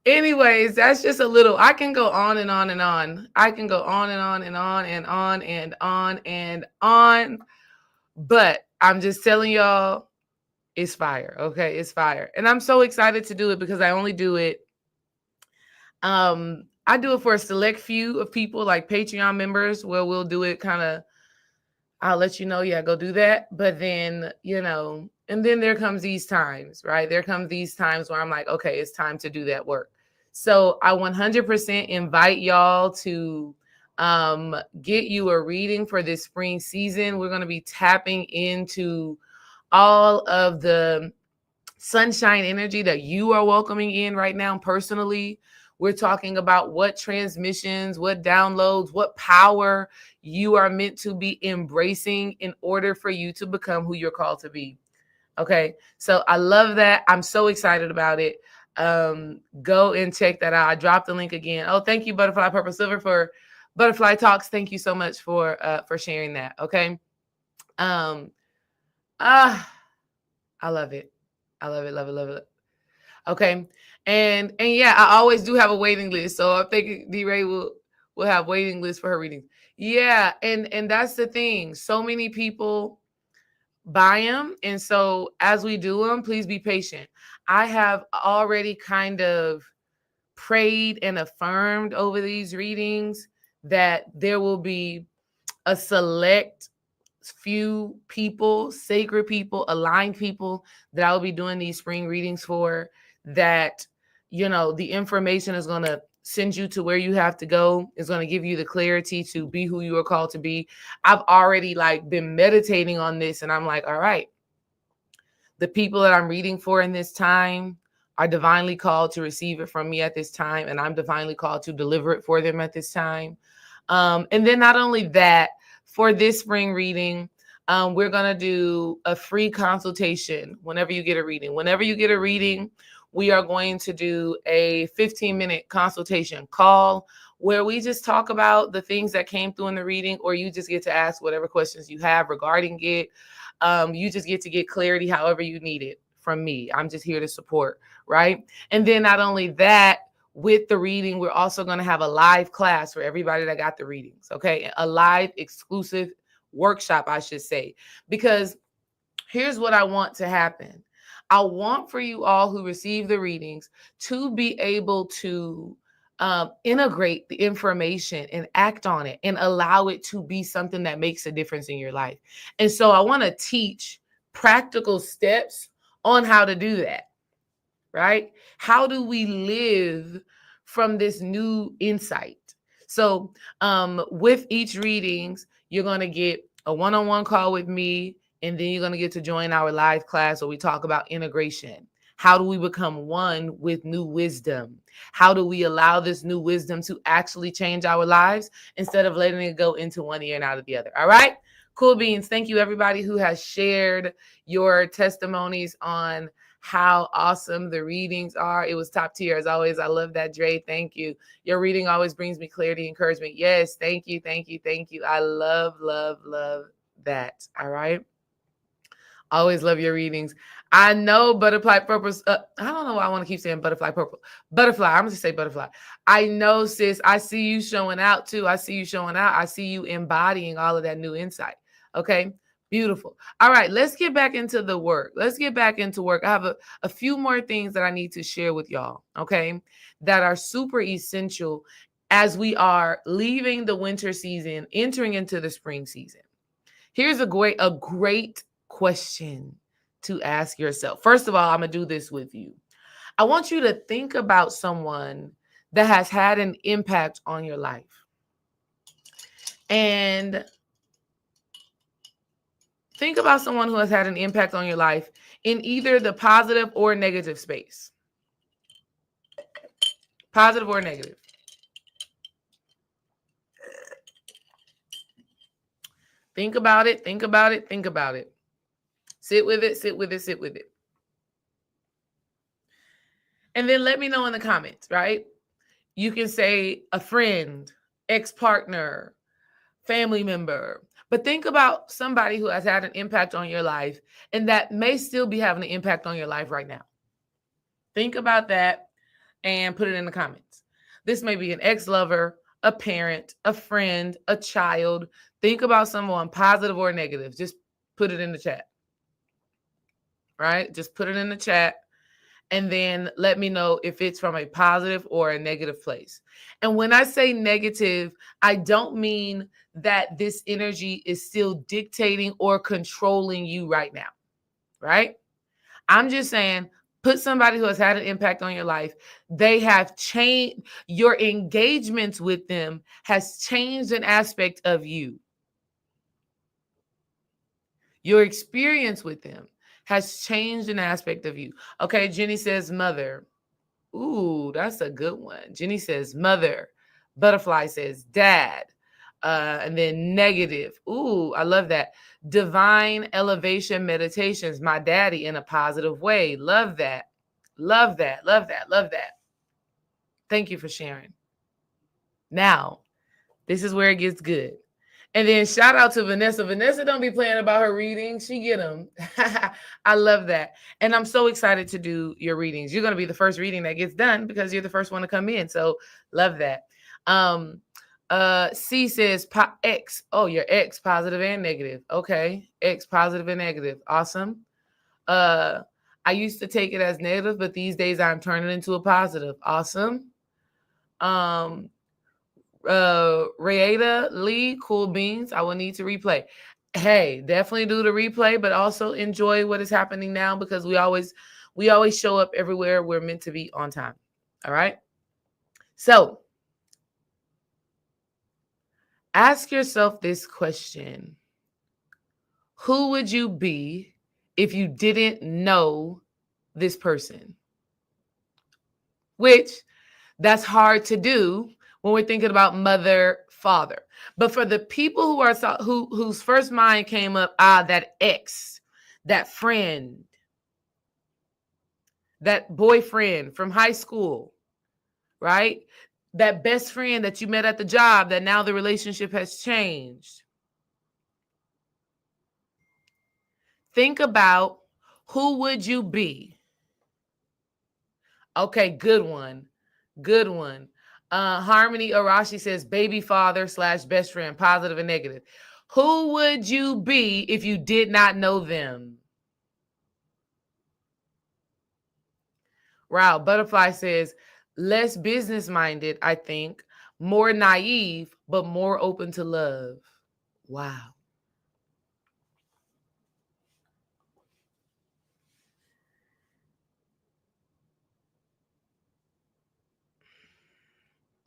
Anyways, that's just a little. I can go on and on and on. I can go on and on and on and on and on and on. But I'm just telling y'all, it's fire. Okay, it's fire. And I'm so excited to do it because I only do it. I do it for a select few of people, like Patreon members, where we'll do it kind of. I'll let you know, yeah, go do that. But then, and then there comes these times, right? There comes these times where I'm like, okay, it's time to do that work. So I 100% invite y'all to get you a reading for this spring season. We're going to be tapping into all of the sunshine energy that you are welcoming in right now personally. We're talking about what transmissions, what downloads, what power you are meant to be embracing in order for you to become who you're called to be. Okay. So I love that. I'm so excited about it. Go and check that out. I dropped the link again. Oh, thank you, Butterfly Purple Silver, for Butterfly Talks. Thank you so much for sharing that. Okay. Um, I love it. I love it, love it, love it. Okay. And yeah, I always do have a waiting list. So I'm thinking D-Ray will have waiting lists for her readings. Yeah, and that's the thing. So many people buy them. And so as we do them, please be patient. I have already kind of prayed and affirmed over these readings that there will be a select few people, sacred people, aligned people that I will be doing these spring readings for, that, the information is going to send you to where you have to go, is going to give you the clarity to be who you are called to be. I've already been meditating on this, and I'm like, all right, the people that I'm reading for in this time are divinely called to receive it from me at this time, and I'm divinely called to deliver it for them at this time. And then not only that, for this spring reading, we're going to do a free consultation whenever you get a reading. Whenever you get a reading, we are going to do a 15-minute consultation call where we just talk about the things that came through in the reading, or you just get to ask whatever questions you have regarding it. You just get to get clarity however you need it from me. I'm just here to support, right? And then not only that, with the reading, we're also going to have a live class for everybody that got the readings, okay? A live exclusive workshop, I should say, because here's what I want to happen. I want for you all who receive the readings to be able to integrate the information and act on it and allow it to be something that makes a difference in your life. And so I want to teach practical steps on how to do that, right? How do we live from this new insight? So with each readings, you're going to get a one-on-one call with me, and then you're going to get to join our live class where we talk about integration. How do we become one with new wisdom? How do we allow this new wisdom to actually change our lives instead of letting it go into one ear and out of the other? All right? Cool beans. Thank you, everybody who has shared your testimonies on how awesome the readings are. It was top tier as always. I love that, Dre. Thank you. Your reading always brings me clarity, encouragement. Yes, thank you, thank you, thank you. I love, love, love that. All right. Always love your readings. I know butterfly purpose. I don't know why I want to keep saying butterfly purple. Butterfly. I'm going to say butterfly. I know, sis. I see you showing out too. I see you showing out. I see you embodying all of that new insight. Okay. Beautiful. All right. Let's get back into the work. Let's get back into work. I have a few more things that I need to share with y'all. Okay. That are super essential as we are leaving the winter season, entering into the spring season. Here's a great question to ask yourself. First of all, I'm going to do this with you. I want you to think about someone that has had an impact on your life. And think about someone who has had an impact on your life in either the positive or negative space. Positive or negative. Think about it, think about it, think about it. Sit with it, sit with it, sit with it. And then let me know in the comments, right? You can say a friend, ex-partner, family member. But think about somebody who has had an impact on your life and that may still be having an impact on your life right now. Think about that and put it in the comments. This may be an ex-lover, a parent, a friend, a child. Think about someone positive or negative. Just put it in the chat, right? Just put it in the chat and then let me know if it's from a positive or a negative place. And when I say negative, I don't mean that this energy is still dictating or controlling you right now, right? I'm just saying, put somebody who has had an impact on your life. They have changed, your engagements with them has changed an aspect of you. Your experience with them has changed an aspect of you. Okay, Jenny says mother. Ooh, that's a good one. Jenny says mother. Butterfly says dad. And then negative. Ooh, I love that. Divine elevation meditations. My daddy in a positive way. Love that. Love that. Love that. Love that. Thank you for sharing. Now, this is where it gets good. And then shout out to Vanessa. Vanessa don't be playing about her readings. She get them. I love that. And I'm so excited to do your readings. You're going to be the first reading that gets done because you're the first one to come in. So love that. C says X. Oh, your X positive and negative. Okay. X positive and negative. Awesome. I used to take it as negative, but these days I'm turning it into a positive. Awesome. Rayada Lee, cool beans. I will need to replay. Hey, definitely do the replay, but also enjoy what is happening now because we always show up everywhere we're meant to be on time. All right. So ask yourself this question. Who would you be if you didn't know this person? Which that's hard to do when we're thinking about mother, father. But for the people who are whose first mind came up, that ex, that friend, that boyfriend from high school, right? That best friend that you met at the job that now the relationship has changed. Think about who would you be? Okay, good one. Good one. Harmony Arashi says baby father / best friend, positive and negative. Who would you be if you did not know them? Wow. Butterfly says less business minded, I think, more naive, but more open to love. Wow.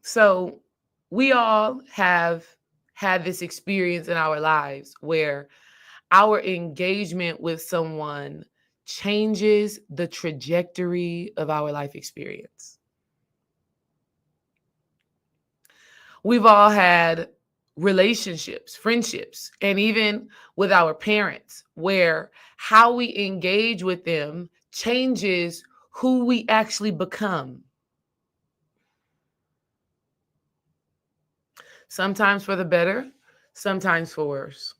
So we all have had this experience in our lives where our engagement with someone changes the trajectory of our life experience. We've all had relationships, friendships, and even with our parents, where how we engage with them changes who we actually become. Sometimes for the better, sometimes for worse.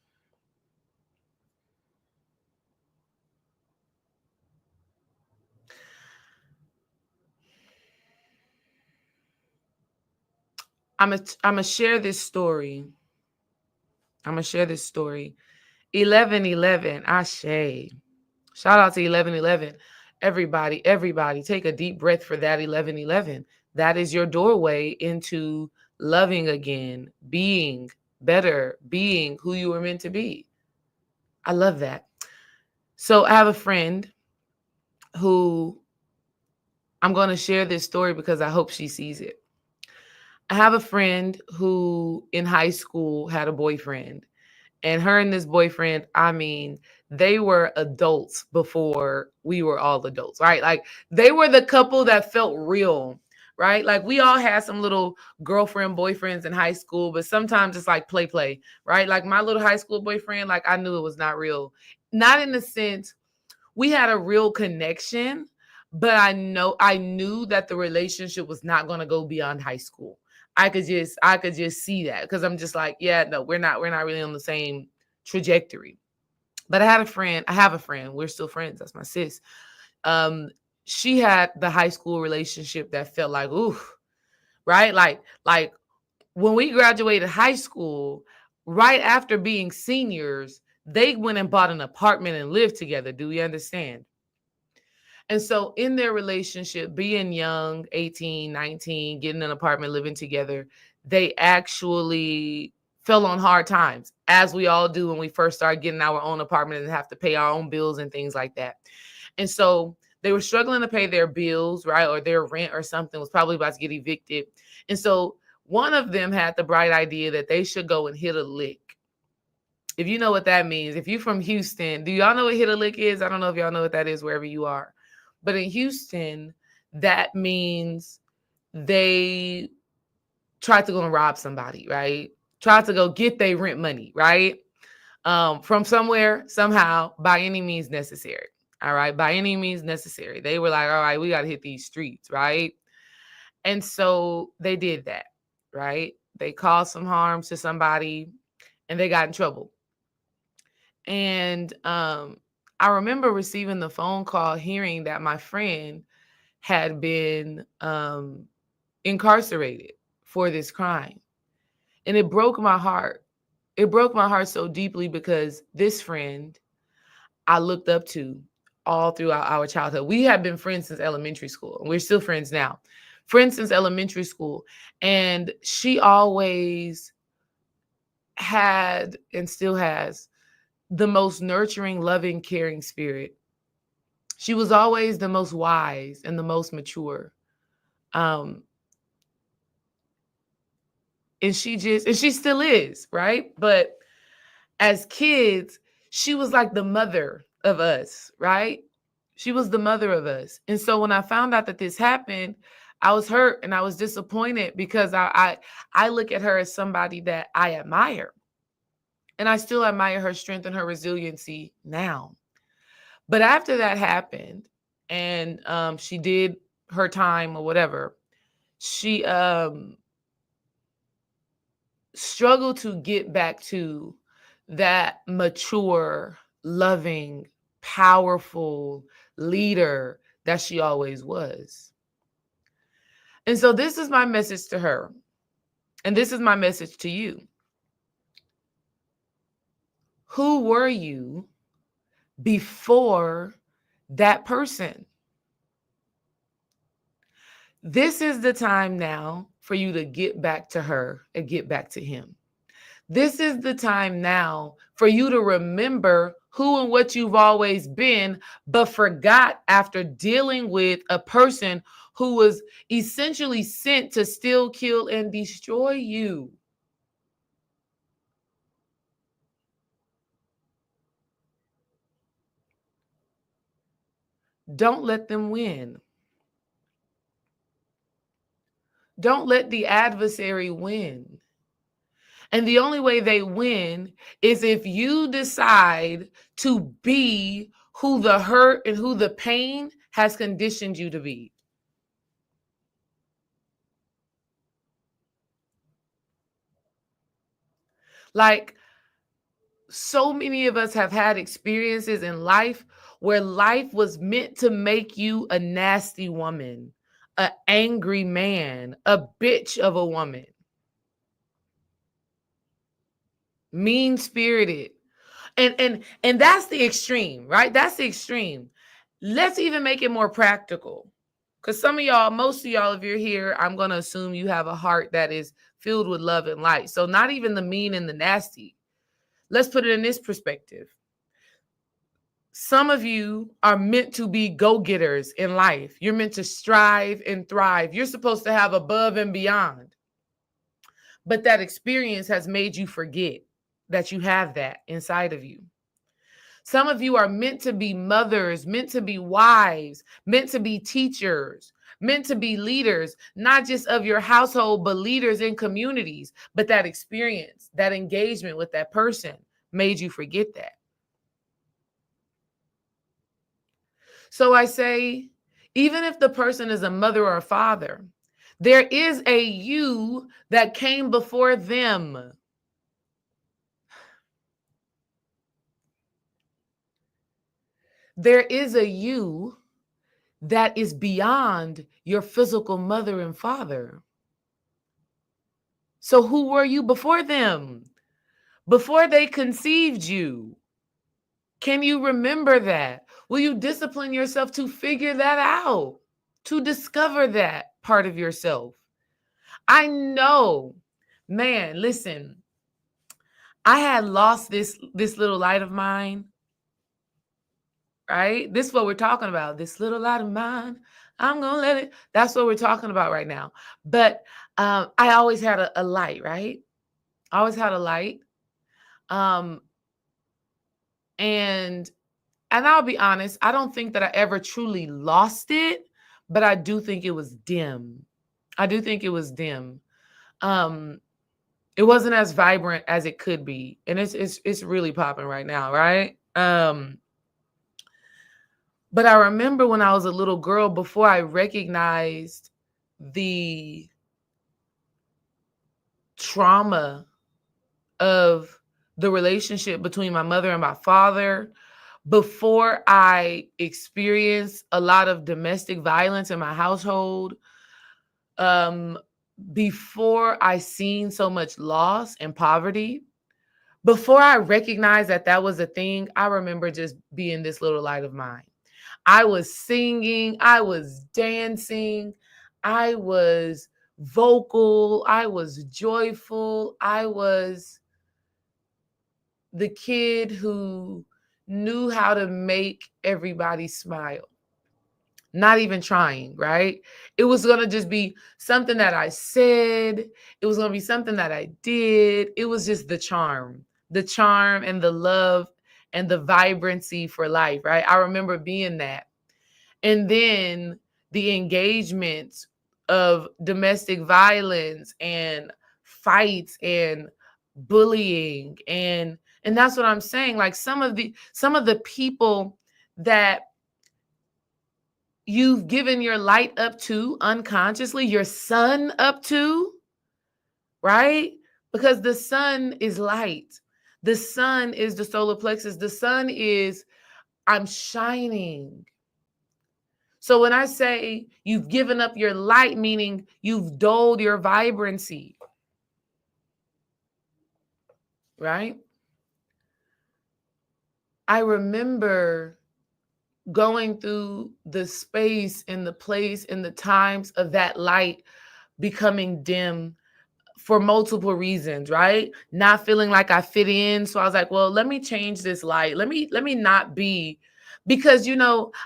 I'm gonna share this story. 1111, Ashe. Shout out to 1111. Everybody, take a deep breath for that 1111. That is your doorway into loving again, being better, being who you were meant to be. I love that. So I have a friend who I'm going to share this story because I hope she sees it. I have a friend who in high school had a boyfriend, and her and this boyfriend, I mean, they were adults before we were all adults, right? Like they were the couple that felt real, right? Like we all had some little girlfriend boyfriends in high school, but sometimes it's like play, right? Like my little high school boyfriend, like I knew it was not real. Not in the sense we had a real connection, but I knew that the relationship was not going to go beyond high school. I could just see that, because I'm just like, yeah, no, we're not really on the same trajectory. But I have a friend, we're still friends, that's my sis. Um, she had the high school relationship that felt like, ooh, right? Like when we graduated high school, right after being seniors, they went and bought an apartment and lived together. Do we understand? And so in their relationship, being young, 18, 19, getting an apartment, living together, they actually fell on hard times, as we all do when we first start getting our own apartment and have to pay our own bills and things like that. And so they were struggling to pay their bills, right? Or their rent or something was probably about to get evicted. And so one of them had the bright idea that they should go and hit a lick. If you know what that means, if you're from Houston, do y'all know what hit a lick is? I don't know if y'all know what that is wherever you are. But in Houston, that means they tried to go and rob somebody, right? Tried to go get their rent money, right? From somewhere, somehow, by any means necessary. All right, by any means necessary. They were like, all right, we got to hit these streets, right? And so they did that, right? They caused some harm to somebody and they got in trouble. And I remember receiving the phone call, hearing that my friend had been incarcerated for this crime. And it broke my heart. It broke my heart so deeply, because this friend I looked up to all throughout our childhood. We have been friends since elementary school, and we're still friends now. Friends since elementary school. And she always had and still has the most nurturing, loving, caring spirit. She was always the most wise and the most mature. Um, and she still is, right? But as kids, she was like the mother of us, right? She was the mother of us. And so when I found out that this happened, I was hurt and I was disappointed, because I look at her as somebody that I admire. And I still admire her strength and her resiliency now. But after that happened, and she did her time or whatever, she struggled to get back to that mature, loving, powerful leader that she always was. And so this is my message to her. And this is my message to you. Who were you before that person? This is the time now for you to get back to her and get back to him. This is the time now for you to remember who and what you've always been, but forgot after dealing with a person who was essentially sent to steal, kill, and destroy you. Don't let them win. Don't let the adversary win. And the only way they win is if you decide to be who the hurt and who the pain has conditioned you to be. Like, so many of us have had experiences in life where life was meant to make you a nasty woman, an angry man, a bitch of a woman, mean-spirited. And that's the extreme, right? That's the extreme. Let's even make it more practical. Because some of y'all, most of y'all, if you're here, I'm going to assume you have a heart that is filled with love and light. So not even the mean and the nasty. Let's put it in this perspective. Some of you are meant to be go-getters in life. You're meant to strive and thrive. You're supposed to have above and beyond. But that experience has made you forget that you have that inside of you. Some of you are meant to be mothers, meant to be wives, meant to be teachers, meant to be leaders, not just of your household, but leaders in communities. But that experience, that engagement with that person made you forget that. So I say, even if the person is a mother or a father, There is a you that came before them. There is a you that is beyond your physical mother and father. So who were you before them? Before they conceived you? Can you remember that? Will you discipline yourself to figure that out? To discover that part of yourself? I know, man, listen, I had lost this little light of mine, right? This is what we're talking about. This little light of mine, I'm gonna let it. That's what we're talking about right now. But I always had a light, right? I always had a light. Um, and I'll be honest, I don't think that I ever truly lost it, but I do think it was dim. I do think it was dim. Um, it wasn't as vibrant as it could be, and it's really popping right now, right? But I remember when I was a little girl, before I recognized the trauma of the relationship between my mother and my father, before I experienced a lot of domestic violence in my household, um, before I seen so much loss and poverty, before I recognized that that was a thing, I remember just being this little light of mine. I was singing, I was dancing, I was vocal, I was joyful, I was the kid who knew how to make everybody smile. Not even trying, right? It was going to just be something that I said. It was going to be something that I did. It was just the charm and the love and the vibrancy for life, right? I remember being that. And then the engagement of domestic violence and fights and bullying and that's what I'm saying. Like some of the people that you've given your light up to unconsciously, your sun up to, right? Because the sun is light. The sun is the solar plexus. The sun is, I'm shining. So when I say you've given up your light, meaning you've dulled your vibrancy, right? I remember going through the space and the place and the times of that light becoming dim for multiple reasons, right? Not feeling like I fit in. So I was like, well, let me change this light. Let me not be, because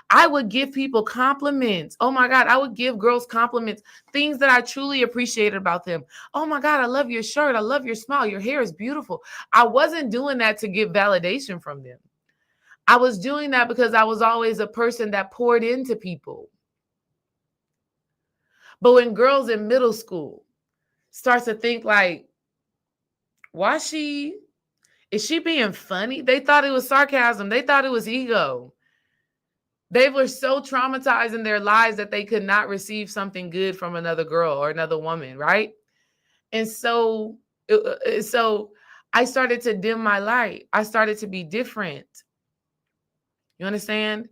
I would give people compliments. Oh my God, I would give girls compliments, things that I truly appreciated about them. Oh my God, I love your shirt. I love your smile. Your hair is beautiful. I wasn't doing that to get validation from them. I was doing that because I was always a person that poured into people. But when girls in middle school starts to think like, why is she being funny? They thought it was sarcasm. They thought it was ego. They were so traumatized in their lives that they could not receive something good from another girl or another woman, right? And so I started to dim my light. I started to be different. You understand?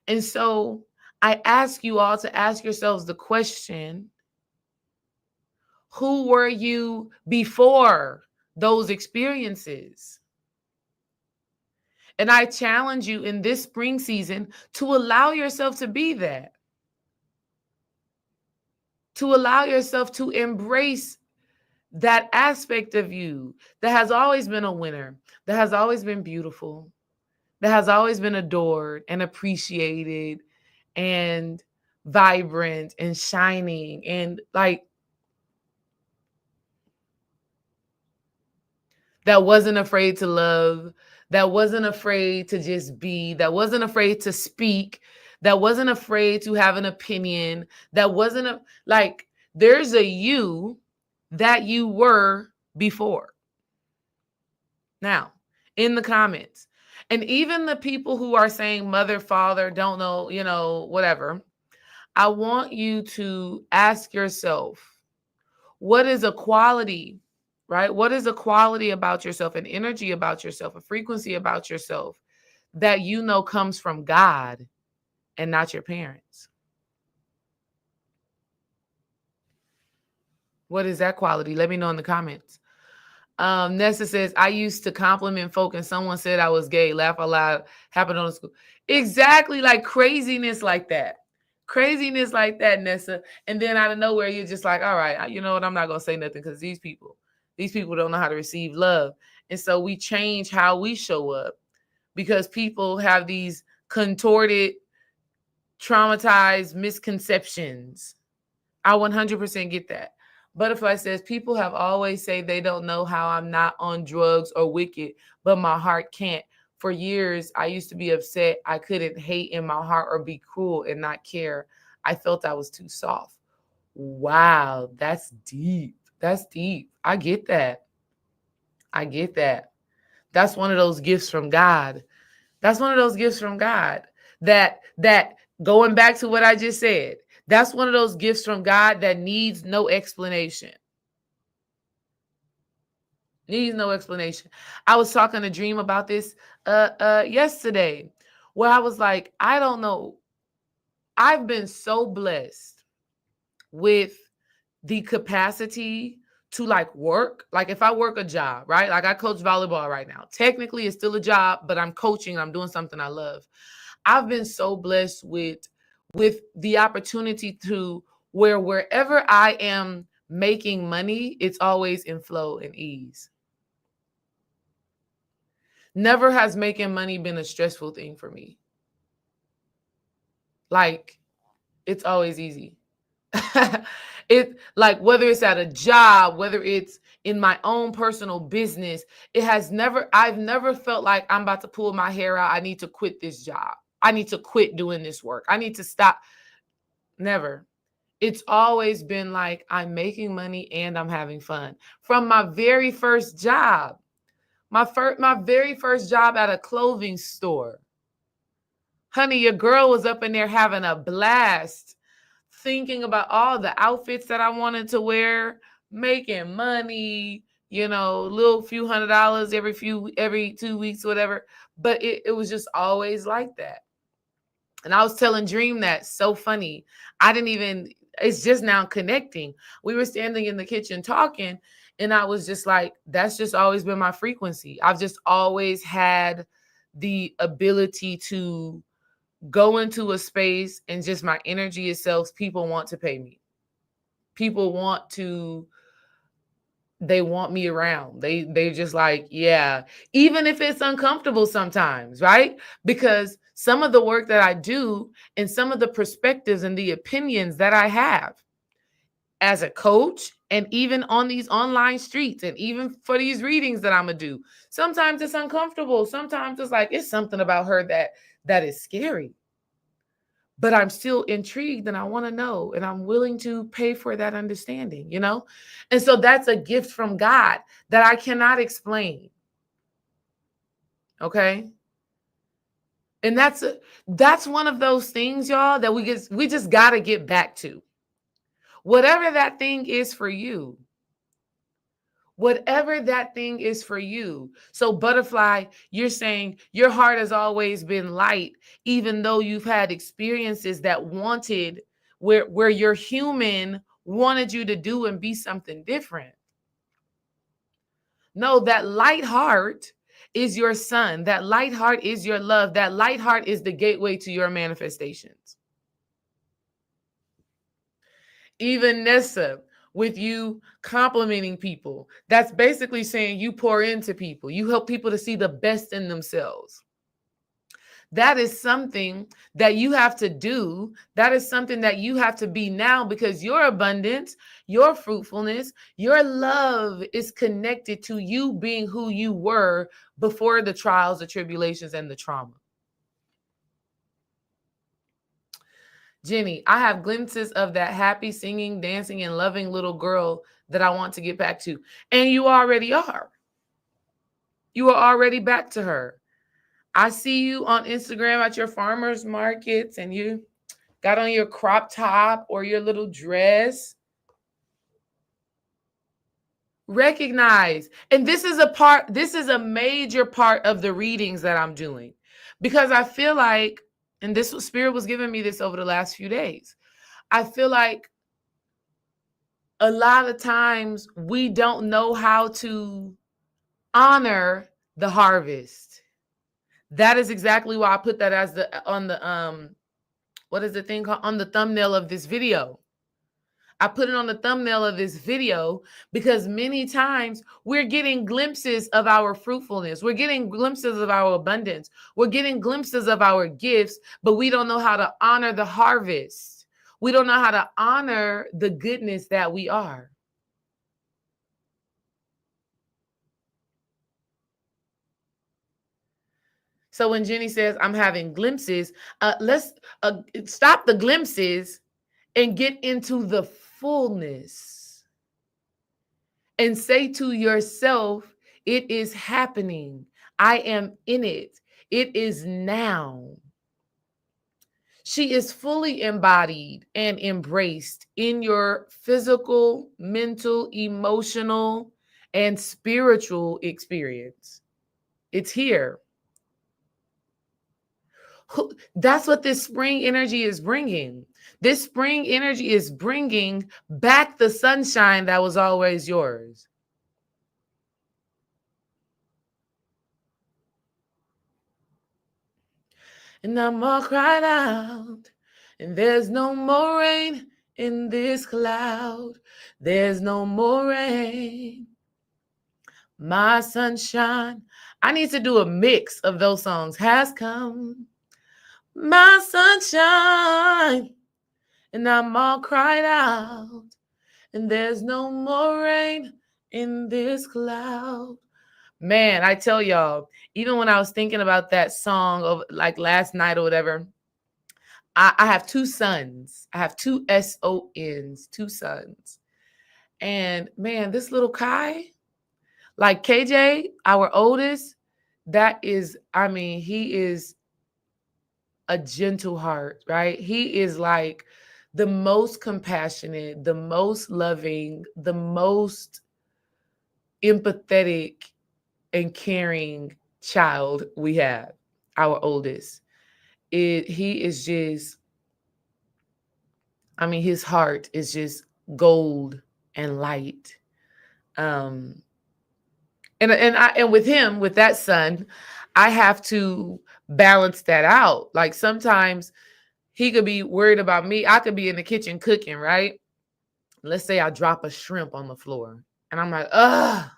And so I ask you all to ask yourselves the question, who were you before those experiences? And I challenge you in this spring season to allow yourself to be that, to allow yourself to embrace that aspect of you that has always been a winner, that has always been beautiful, that has always been adored and appreciated and vibrant and shining and like that wasn't afraid to love, that wasn't afraid to just be, that wasn't afraid to speak, that wasn't afraid to have an opinion, that wasn't like there's a you that you were before. Now, in the comments, and even the people who are saying mother, father, don't know, whatever, I want you to ask yourself, What is a quality, right? What is a quality about yourself, an energy about yourself, a frequency about yourself that you know comes from God and not your parents? What is that quality? Let me know in the comments. Nessa says, I used to compliment folk and someone said I was gay. Laugh out loud. Happened on the school. Exactly, like craziness like that. Craziness like that, Nessa. And then out of nowhere, you're just like, all right, you know what? I'm not going to say nothing because these people don't know how to receive love. And so we change how we show up because people have these contorted, traumatized misconceptions. I 100% get that. Butterfly says, people have always say they don't know how I'm not on drugs or wicked, but my heart can't. For years, I used to be upset. I couldn't hate in my heart or be cruel and not care. I felt I was too soft. Wow, that's deep. That's deep. I get that. I get that. That's one of those gifts from God. That's one of those gifts from God that going back to what I just said, that's one of those gifts from God that needs no explanation. Needs no explanation. I was talking to Dream about this yesterday where I was like, I don't know. I've been so blessed with the capacity to like work. Like if I work a job, right? Like I coach volleyball right now. Technically it's still a job, but I'm coaching, I'm doing something I love. I've been so blessed with the opportunity to where wherever I am making money, it's always in flow and ease. Never has making money been a stressful thing for me. Like it's always easy. It like whether it's at a job, whether it's in my own personal business, I've never felt like I'm about to pull my hair out. I need to quit this job. I need to quit doing this work. I need to stop. Never. It's always been like I'm making money and I'm having fun. From my very first job, my very first job at a clothing store. Honey, your girl was up in there having a blast, thinking about all the outfits that I wanted to wear, making money, little few $100 every 2 weeks, whatever. But it was just always like that. And I was telling Dream that so funny. I didn't even, it's just now connecting. We were standing in the kitchen talking, and I was just like, that's just always been my frequency. I've just always had the ability to go into a space and just my energy itself, people want to pay me. People they want me around. They just like, yeah, even if it's uncomfortable sometimes, right? Because some of the work that I do and some of the perspectives and the opinions that I have as a coach and even on these online streets and even for these readings that I'm gonna do, sometimes it's uncomfortable. Sometimes it's like it's something about her that is scary. But I'm still intrigued and I want to know and I'm willing to pay for that understanding, you know? And so that's a gift from God that I cannot explain. Okay? And that's one of those things, y'all, that we just got to get back to. Whatever that thing is for you. Whatever that thing is for you. So Butterfly, you're saying your heart has always been light, even though you've had experiences that wanted where your human wanted you to do and be something different. No, that light heart is your sun. That light heart is your love. That light heart is the gateway to your manifestations. Even Nessa, with you complimenting people, that's basically saying you pour into people. You help people to see the best in themselves. That is something that you have to do. That is something that you have to be now because your abundance, your fruitfulness, your love is connected to you being who you were before the trials, the tribulations, and the trauma. Jenny, I have glimpses of that happy, singing, dancing, and loving little girl that I want to get back to. And you already are. You are already back to her. I see you on Instagram at your farmers markets and you – got on your crop top or your little dress. Recognize. And this is a major part of the readings that I'm doing, because I feel like, and this was, Spirit was giving me this over the last few days. I feel like a lot of times we don't know how to honor the harvest. That is exactly why I put that as the on the what is the thing called, on the thumbnail of this video. I put it on the thumbnail of this video because many times we're getting glimpses of our fruitfulness. We're getting glimpses of our abundance. We're getting glimpses of our gifts, but we don't know how to honor the harvest. We don't know how to honor the goodness that we are. So when Jenny says, I'm having glimpses, let's stop the glimpses and get into the fullness and say to yourself, it is happening. I am in it. It is now. She is fully embodied and embraced in your physical, mental, emotional, and spiritual experience. It's here. That's what this spring energy is bringing. This spring energy is bringing back the sunshine that was always yours. And I'm all cried out, and there's no more rain in this cloud. There's no more rain. My sunshine. I need to do a mix of those songs. Has come. My sunshine. And I'm all cried out, and there's no more rain in this cloud. Man, I tell y'all, even when I was thinking about that song of like last night or whatever, I have two sons. I have two SONs, two sons. And man, this little Kai, like KJ, our oldest, that is, I mean, he is a gentle heart, right? He is like the most compassionate, the most loving, the most empathetic and caring child we have, our oldest. He is just, I mean, his heart is just gold and light. Um, and with him, with that son, I have to balance that out. Like sometimes he could be worried about me. I could be in the kitchen cooking, right? Let's say I drop a shrimp on the floor, and I'm like, ugh,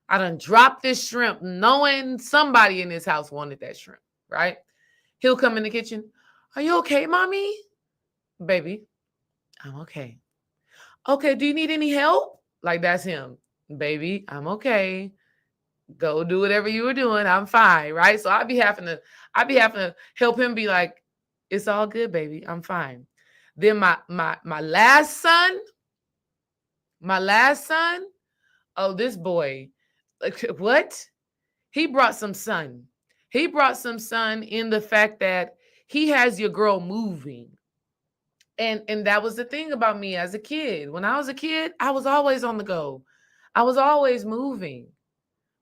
I done dropped this shrimp knowing somebody in this house wanted that shrimp, right? He'll come in the kitchen. Are you okay, mommy? Baby, I'm okay. Okay, do you need any help? Like that's him. Baby, I'm okay. Go do whatever you were doing. I'm fine, right? So I'd be having to help him be like, it's all good, baby. I'm fine. Then my last son, oh, this boy, like what? He brought some sun. He brought some sun in the fact that he has your girl moving. And that was the thing about me as a kid. When I was a kid, I was always on the go. I was always moving,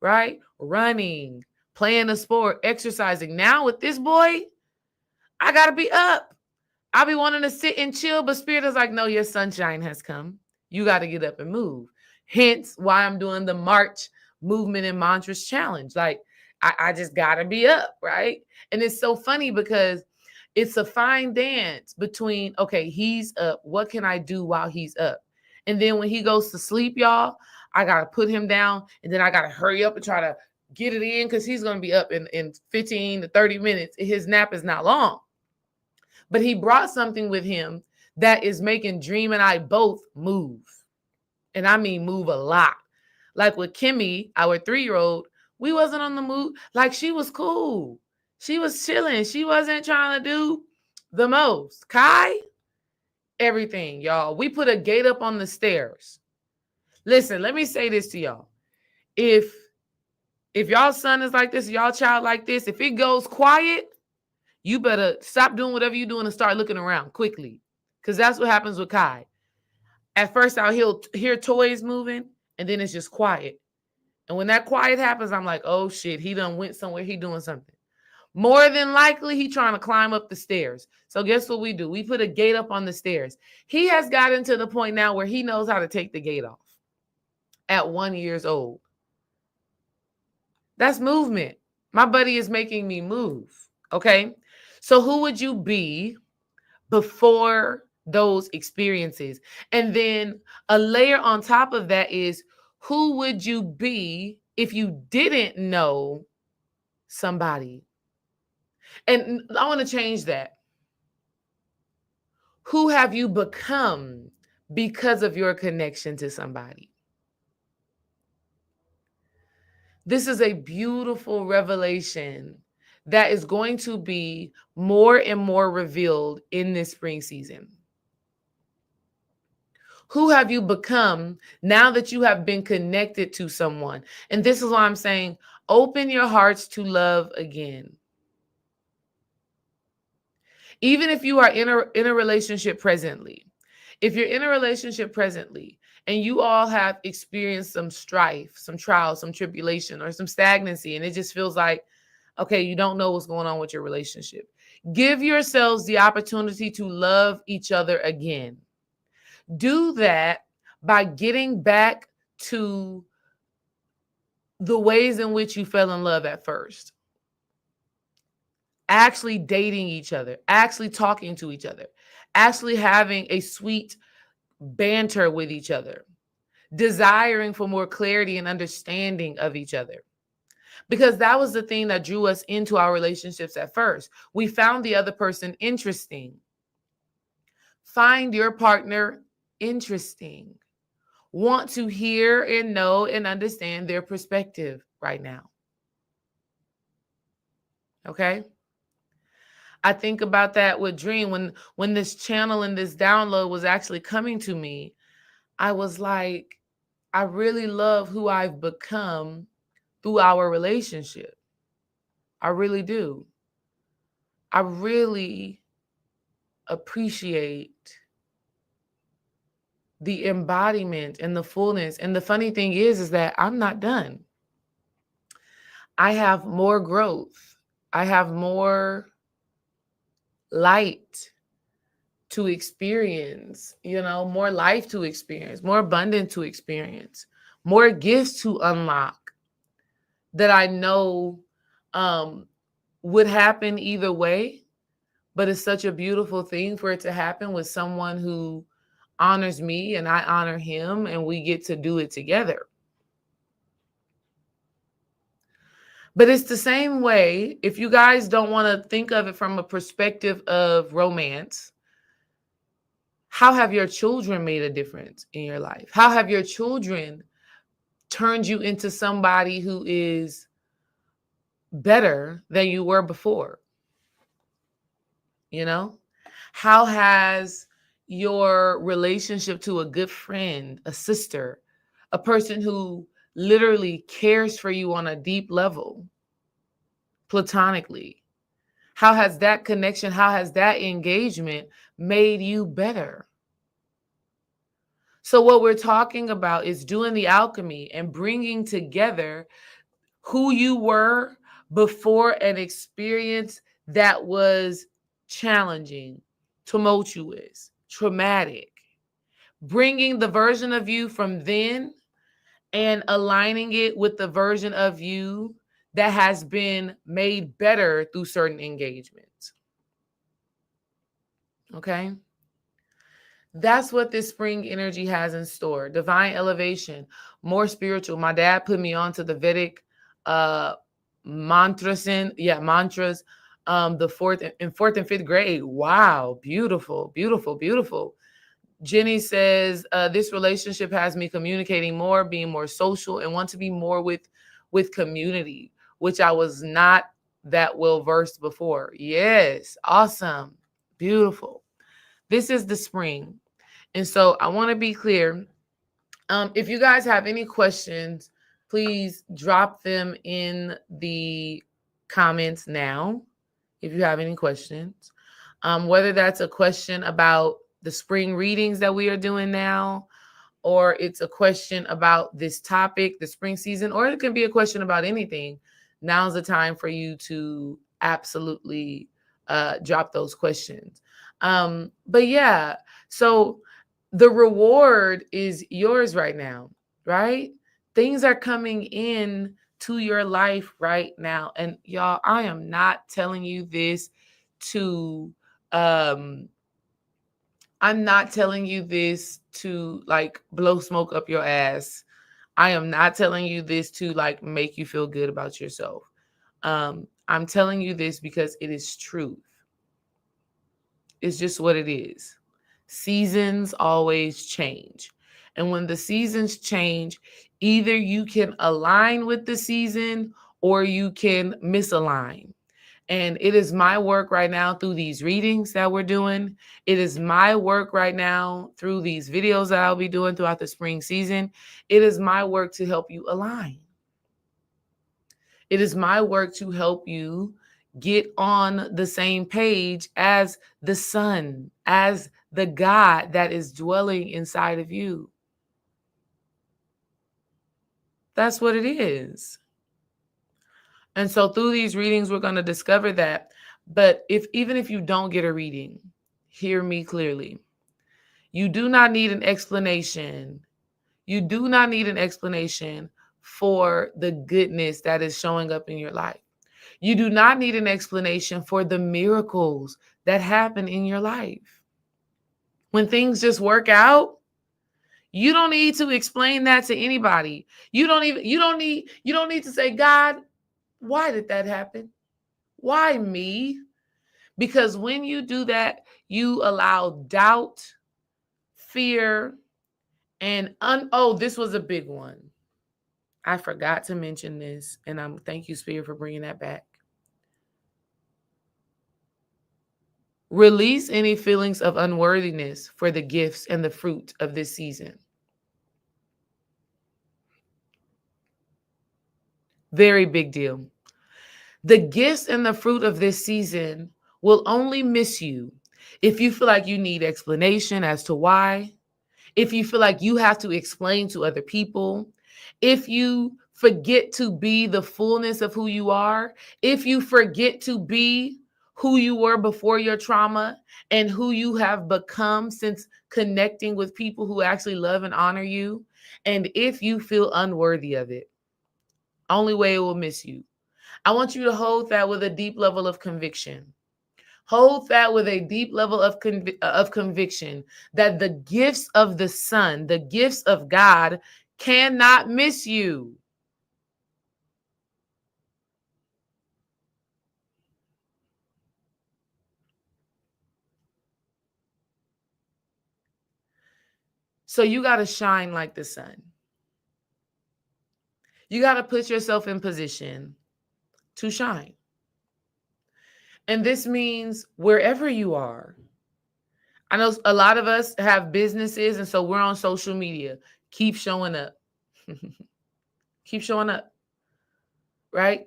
right? Running, playing a sport, exercising. Now with this boy, I got to be up. I'll be wanting to sit and chill, but Spirit is like, no, your sunshine has come. You got to get up and move. Hence why I'm doing the March movement and mantras challenge. Like, I just got to be up, right? And it's so funny because it's a fine dance between, okay, he's up. What can I do while he's up? And then when he goes to sleep, y'all, I got to put him down, and then I got to hurry up and try to get it in because he's going to be up in 15 to 30 minutes. His nap is not long. But he brought something with him that is making Dream and I both move. And I mean move a lot. Like with Kimmy, our 3-year-old, we wasn't on the move. Like she was cool. She was chilling. She wasn't trying to do the most. Kai, everything, y'all. We put a gate up on the stairs. Listen, let me say this to y'all. If y'all son is like this, y'all child like this, if it goes quiet, you better stop doing whatever you're doing and start looking around quickly. Because that's what happens with Kai. At first, I'll hear toys moving, and then it's just quiet. And when that quiet happens, I'm like, oh shit, he done went somewhere, he doing something. More than likely, he trying to climb up the stairs. So guess what we do? We put a gate up on the stairs. He has gotten to the point now where he knows how to take the gate off at 1 year old. That's movement. My buddy is making me move. Okay. So who would you be before those experiences? And then a layer on top of that is, who would you be if you didn't know somebody? And I want to change that. Who have you become because of your connection to somebody? This is a beautiful revelation that is going to be more and more revealed in this spring season. Who have you become now that you have been connected to someone? And this is why I'm saying, open your hearts to love again. Even if you are in a relationship presently, if you're in a relationship presently and you all have experienced some strife, some trials, some tribulation, or some stagnancy, and it just feels like, okay, you don't know what's going on with your relationship, give yourselves the opportunity to love each other again. Do that by getting back to the ways in which you fell in love at first. Actually dating each other, actually talking to each other, actually having a sweet banter with each other, desiring for more clarity and understanding of each other. Because that was the thing that drew us into our relationships at first. We found the other person interesting. Find your partner interesting. Want to hear and know and understand their perspective right now. Okay? I think about that with Dream. When this channel and this download was actually coming to me, I was like, I really love who I've become through our relationship. I really do. I really appreciate the embodiment and the fullness. And the funny thing is that I'm not done. I have more growth. I have more light to experience, more life to experience, more abundance to experience, more gifts to unlock that I know would happen either way. But it's such a beautiful thing for it to happen with someone who honors me and I honor him, and we get to do it together. But it's the same way, if you guys don't want to think of it from a perspective of romance, how have your children made a difference in your life? How have your children turned you into somebody who is better than you were before? How has your relationship to a good friend, a sister, a person who literally cares for you on a deep level, platonically, how has that connection, how has that engagement made you better? So what we're talking about is doing the alchemy and bringing together who you were before an experience that was challenging, tumultuous, traumatic, bringing the version of you from then and aligning it with the version of you that has been made better through certain engagements. Okay? That's what this spring energy has in store. Divine elevation, more spiritual. My dad put me on to the Vedic mantras, the fourth and fifth grade. Wow, beautiful, beautiful, beautiful. Jenny says, this relationship has me communicating more, being more social, and want to be more with community, which I was not that well versed before. Yes, awesome, beautiful. This is the spring. And so I want to be clear. If you guys have any questions, please drop them in the comments now. If you have any questions, whether that's a question about the spring readings that we are doing now, or it's a question about this topic, the spring season, or it can be a question about anything, now's the time for you to absolutely drop those questions. But yeah, so the reward is yours right now, right? Things are coming in to your life right now. And y'all, I am not telling you this to um I'm not telling you this to like blow smoke up your ass. I am not telling you this to like make you feel good about yourself. I'm telling you this because it is truth. It's just what it is. Seasons always change. And when the seasons change, either you can align with the season or you can misalign. And it is my work right now through these readings that we're doing. It is my work right now through these videos that I'll be doing throughout the spring season. It is my work to help you align. It is my work to help you get on the same page as the sun, as the God that is dwelling inside of you. That's what it is. And so through these readings, we're going to discover that. But even if you don't get a reading, hear me clearly. You do not need an explanation. You do not need an explanation for the goodness that is showing up in your life. You do not need an explanation for the miracles that happen in your life. When things just work out, you don't need to explain that to anybody. You don't need to say, God, why did that happen? Why me? Because when you do that, you allow doubt, fear, and this was a big one. I forgot to mention this, and thank you, Spirit, for bringing that back. Release any feelings of unworthiness for the gifts and the fruit of this season. Very big deal. The gifts and the fruit of this season will only miss you if you feel like you need explanation as to why, if you feel like you have to explain to other people, if you forget to be the fullness of who you are, if you forget to be who you were before your trauma and who you have become since connecting with people who actually love and honor you, and if you feel unworthy of it, only way it will miss you. I want you to hold that with a deep level of conviction. Hold that with a deep level of conviction that the gifts of the Son, the gifts of God, cannot miss you. So you got to shine like the sun. You got to put yourself in position to shine. And this means wherever you are. I know a lot of us have businesses, and so we're on social media. Keep showing up. Keep showing up, right?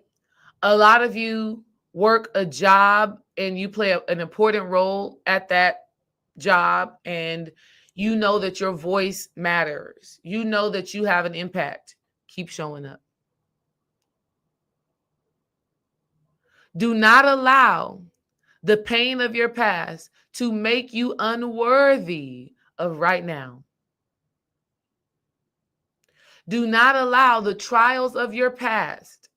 A lot of you work a job and you play an important role at that job, and you know that your voice matters. You know that you have an impact. Keep showing up. Do not allow the pain of your past to make you unworthy of right now. Do not allow the trials of your past,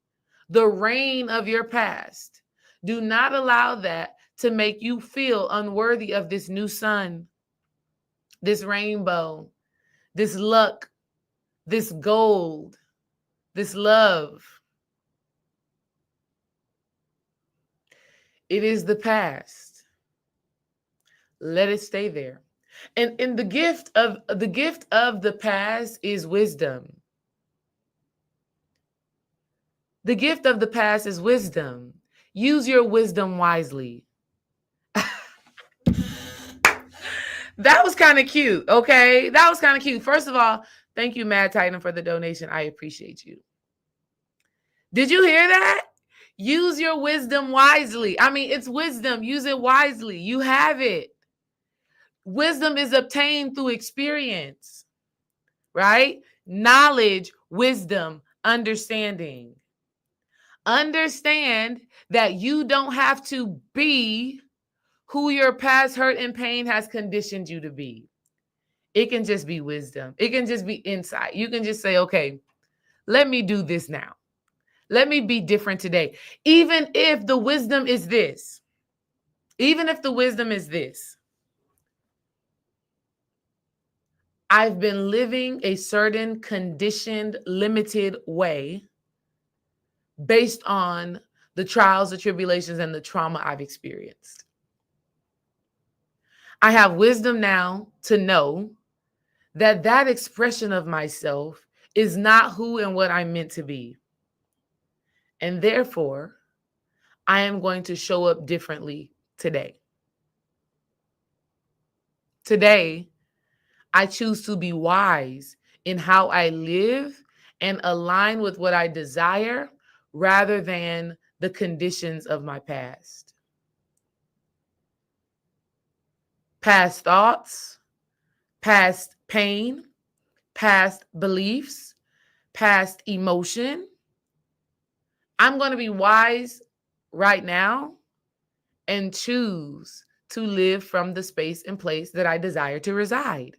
the rain of your past, do not allow that to make you feel unworthy of this new sun, this rainbow, this luck, this gold, this love. It is the past. Let it stay there. And the gift of the past is wisdom. The gift of the past is wisdom. Use your wisdom wisely. That was kind of cute, okay? That was kind of cute. First of all, thank you, Mad Titan, for the donation. I appreciate you. Did you hear that? Use your wisdom wisely. I mean, it's wisdom. Use it wisely. You have it. Wisdom is obtained through experience. right? Knowledge, wisdom, understanding. Understand that you don't have to be who your past hurt and pain has conditioned you to be. It can just be wisdom. It can just be insight. You can just say, okay, let me do this now. Let me be different today. Even if the wisdom is this, even if the wisdom is this, I've been living a certain conditioned, limited way based on the trials, the tribulations, and the trauma I've experienced. I have wisdom now to know that that expression of myself is not who and what I'm meant to be. And therefore, I am going to show up differently today. Today, I choose to be wise in how I live and align with what I desire rather than the conditions of my past. Past thoughts, past pain, past beliefs, past emotion. I'm going to be wise right now and choose to live from the space and place that I desire to reside.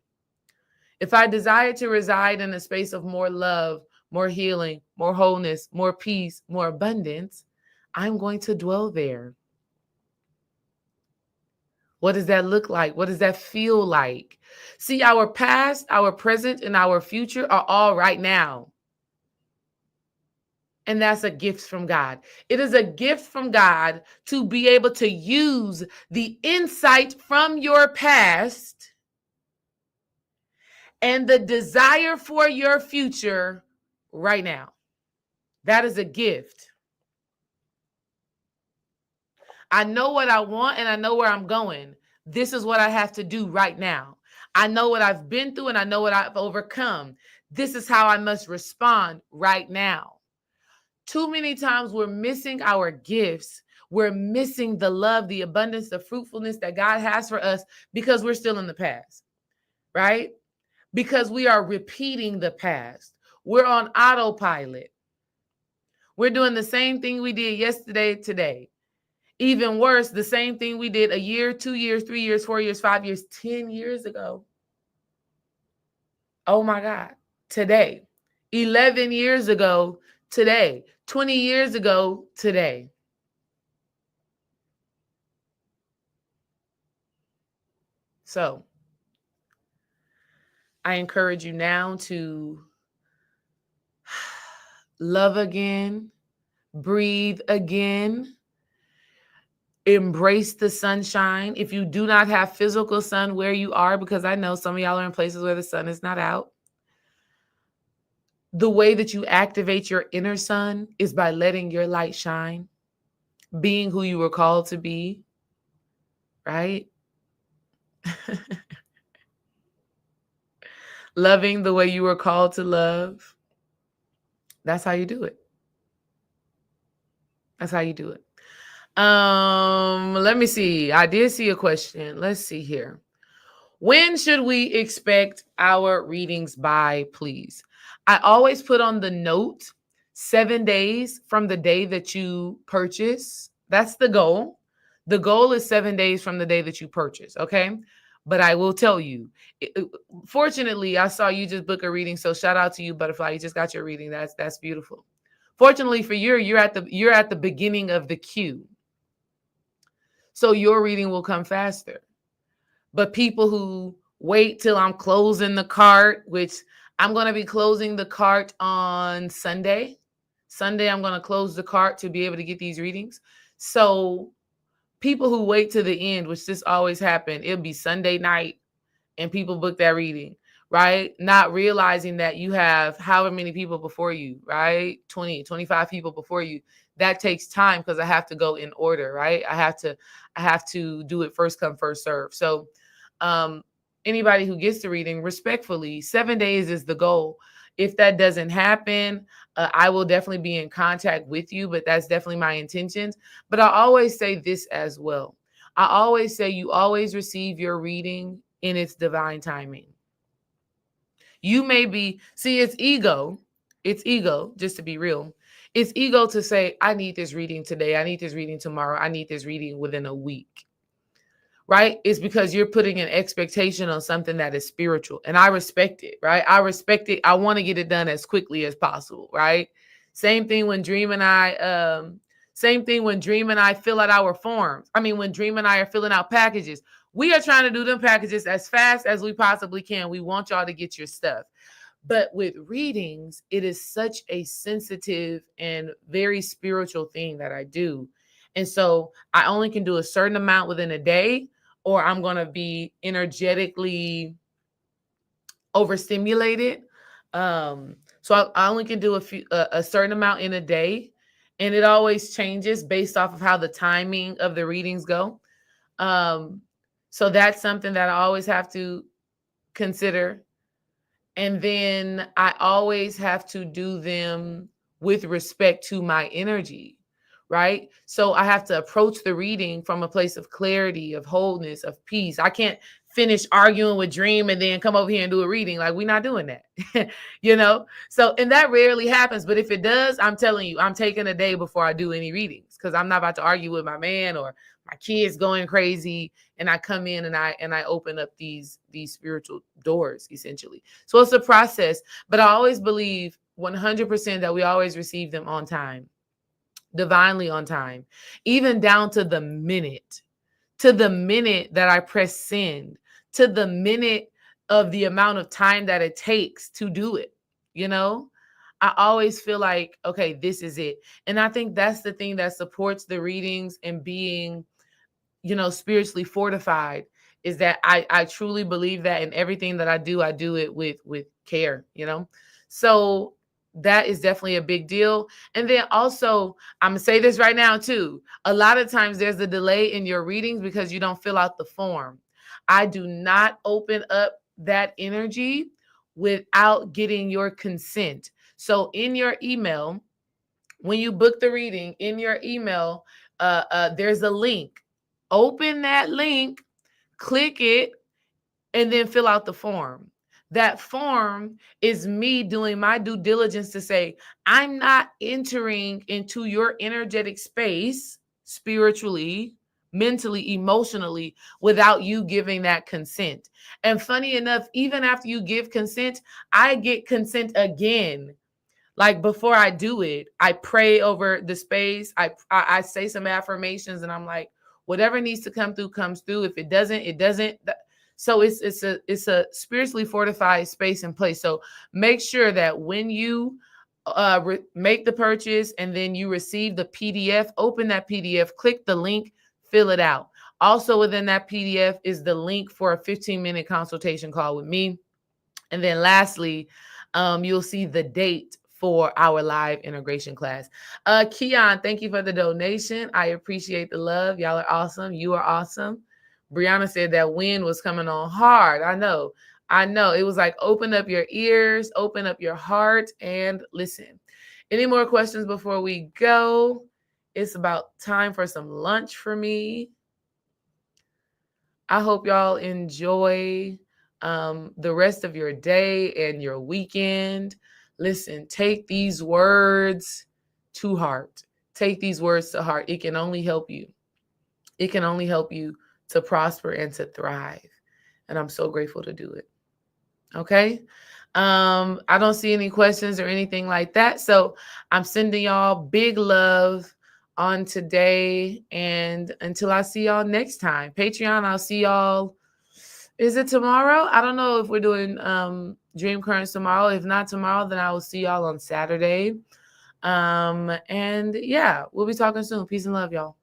If I desire to reside in a space of more love, more healing, more wholeness, more peace, more abundance, I'm going to dwell there. What does that look like? What does that feel like? See, our past, our present, and our future are all right now. And that's a gift from God. It is a gift from God to be able to use the insight from your past and the desire for your future right now. That is a gift. I know what I want and I know where I'm going. This is what I have to do right now. I know what I've been through and I know what I've overcome. This is how I must respond right now. Too many times we're missing our gifts. We're missing the love, the abundance, the fruitfulness that God has for us because we're still in the past, right? Because we are repeating the past. We're on autopilot. We're doing the same thing we did yesterday, today. Even worse, the same thing we did a year, 2 years, 3 years, 4 years, 5 years, 10 years ago. Oh my God. Today. 11 years ago, today. 20 years ago, today. So I encourage you now to love again, breathe again, embrace the sunshine. If you do not have physical sun where you are, because I know some of y'all are in places where the sun is not out, the way that you activate your inner sun is by letting your light shine, being who you were called to be, right? Loving the way you were called to love. That's how you do it. That's how you do it. Let me see. I did see a question. Let's see here. When should we expect our readings by, please? I always put on the note 7 days from the day that you purchase. That's the goal. The goal is 7 days from the day that you purchase, okay? But I will tell you, fortunately, I saw you just book a reading, so shout out to you, Butterfly. You just got your reading. That's beautiful. Fortunately for you, you're at the beginning of the queue. So your reading will come faster. But people who wait till I'm closing the cart, which I'm going to be closing the cart on Sunday. Sunday, I'm going to close the cart to be able to get these readings. So people who wait to the end, which this always happen, it'll be Sunday night and people book that reading, right? Not realizing that you have however many people before you, right? 20, 25 people before you. That takes time because I have to go in order, right? I have to do it first come, first serve. So anybody who gets the reading, respectfully, 7 days is the goal. If that doesn't happen, I will definitely be in contact with you, but that's definitely my intentions. But I always say this as well. I always say you always receive your reading in its divine timing. You may be, see, it's ego. It's ego, just to be real. It's ego to say, I need this reading today. I need this reading tomorrow. I need this reading within a week. Right? It's because you're putting an expectation on something that is spiritual. And I respect it, right? I respect it. I want to get it done as quickly as possible, right? Same thing when Dream and I fill out our forms. I mean, when Dream and I are filling out packages, we are trying to do them packages as fast as we possibly can. We want y'all to get your stuff. But with readings, it is such a sensitive and very spiritual thing that I do. And so I only can do a certain amount within a day, or I'm going to be energetically overstimulated. So I only can do a certain amount in a day. And it always changes based off of how the timing of the readings go. Um, so that's something that I always have to consider. And then I always have to do them with respect to my energy, right? So I have to approach the reading from a place of clarity, of wholeness, of peace. I can't finish arguing with Dream and then come over here and do a reading. Like, we're not doing that, you know? So, and that rarely happens. But if it does, I'm telling you, I'm taking a day before I do any readings, because I'm not about to argue with my man or my kids going crazy, and I come in and I open up these spiritual doors, essentially. So it's a process, but I always believe 100% that we always receive them on time, divinely on time, even down to the minute that I press send, to the minute of the amount of time that it takes to do it. You know, I always feel like, okay, this is it. And I think that's the thing that supports the readings and being, you know, spiritually fortified, is that I truly believe that in everything that I do it with care, you know? So that is definitely a big deal. And then also, I'm gonna say this right now too. A lot of times there's a delay in your readings because you don't fill out the form. I do not open up that energy without getting your consent. So in your email, when you book the reading, in your email, there's a link. Open that link, click it, and then fill out the form. That form is me doing my due diligence to say, I'm not entering into your energetic space spiritually, mentally, emotionally, without you giving that consent. And funny enough, even after you give consent, I get consent again. Like, before I do it, I pray over the space. I say some affirmations, and I'm like, whatever needs to come through comes through. If it doesn't, it doesn't. So it's a spiritually fortified space and place. So make sure that when you make the purchase and then you receive the PDF, open that PDF, click the link, fill it out. Also within that PDF is the link for a 15-minute consultation call with me. And then lastly, you'll see the date for our live integration class. Keon, thank you for the donation. I appreciate the love. Y'all are awesome. You are awesome. Brianna said that wind was coming on hard. I know. It was like, open up your ears, open up your heart, and listen. Any more questions before we go? It's about time for some lunch for me. I hope y'all enjoy the rest of your day and your weekend. Listen, take these words to heart. Take these words to heart. It can only help you. It can only help you to prosper and to thrive. And I'm so grateful to do it. Okay. I don't see any questions or anything like that. So I'm sending y'all big love on today. And until I see y'all next time, Patreon, I'll see y'all. Is it tomorrow? I don't know if we're doing Dream Currents tomorrow. If not tomorrow, then I will see y'all on Saturday. And yeah, we'll be talking soon. Peace and love, y'all.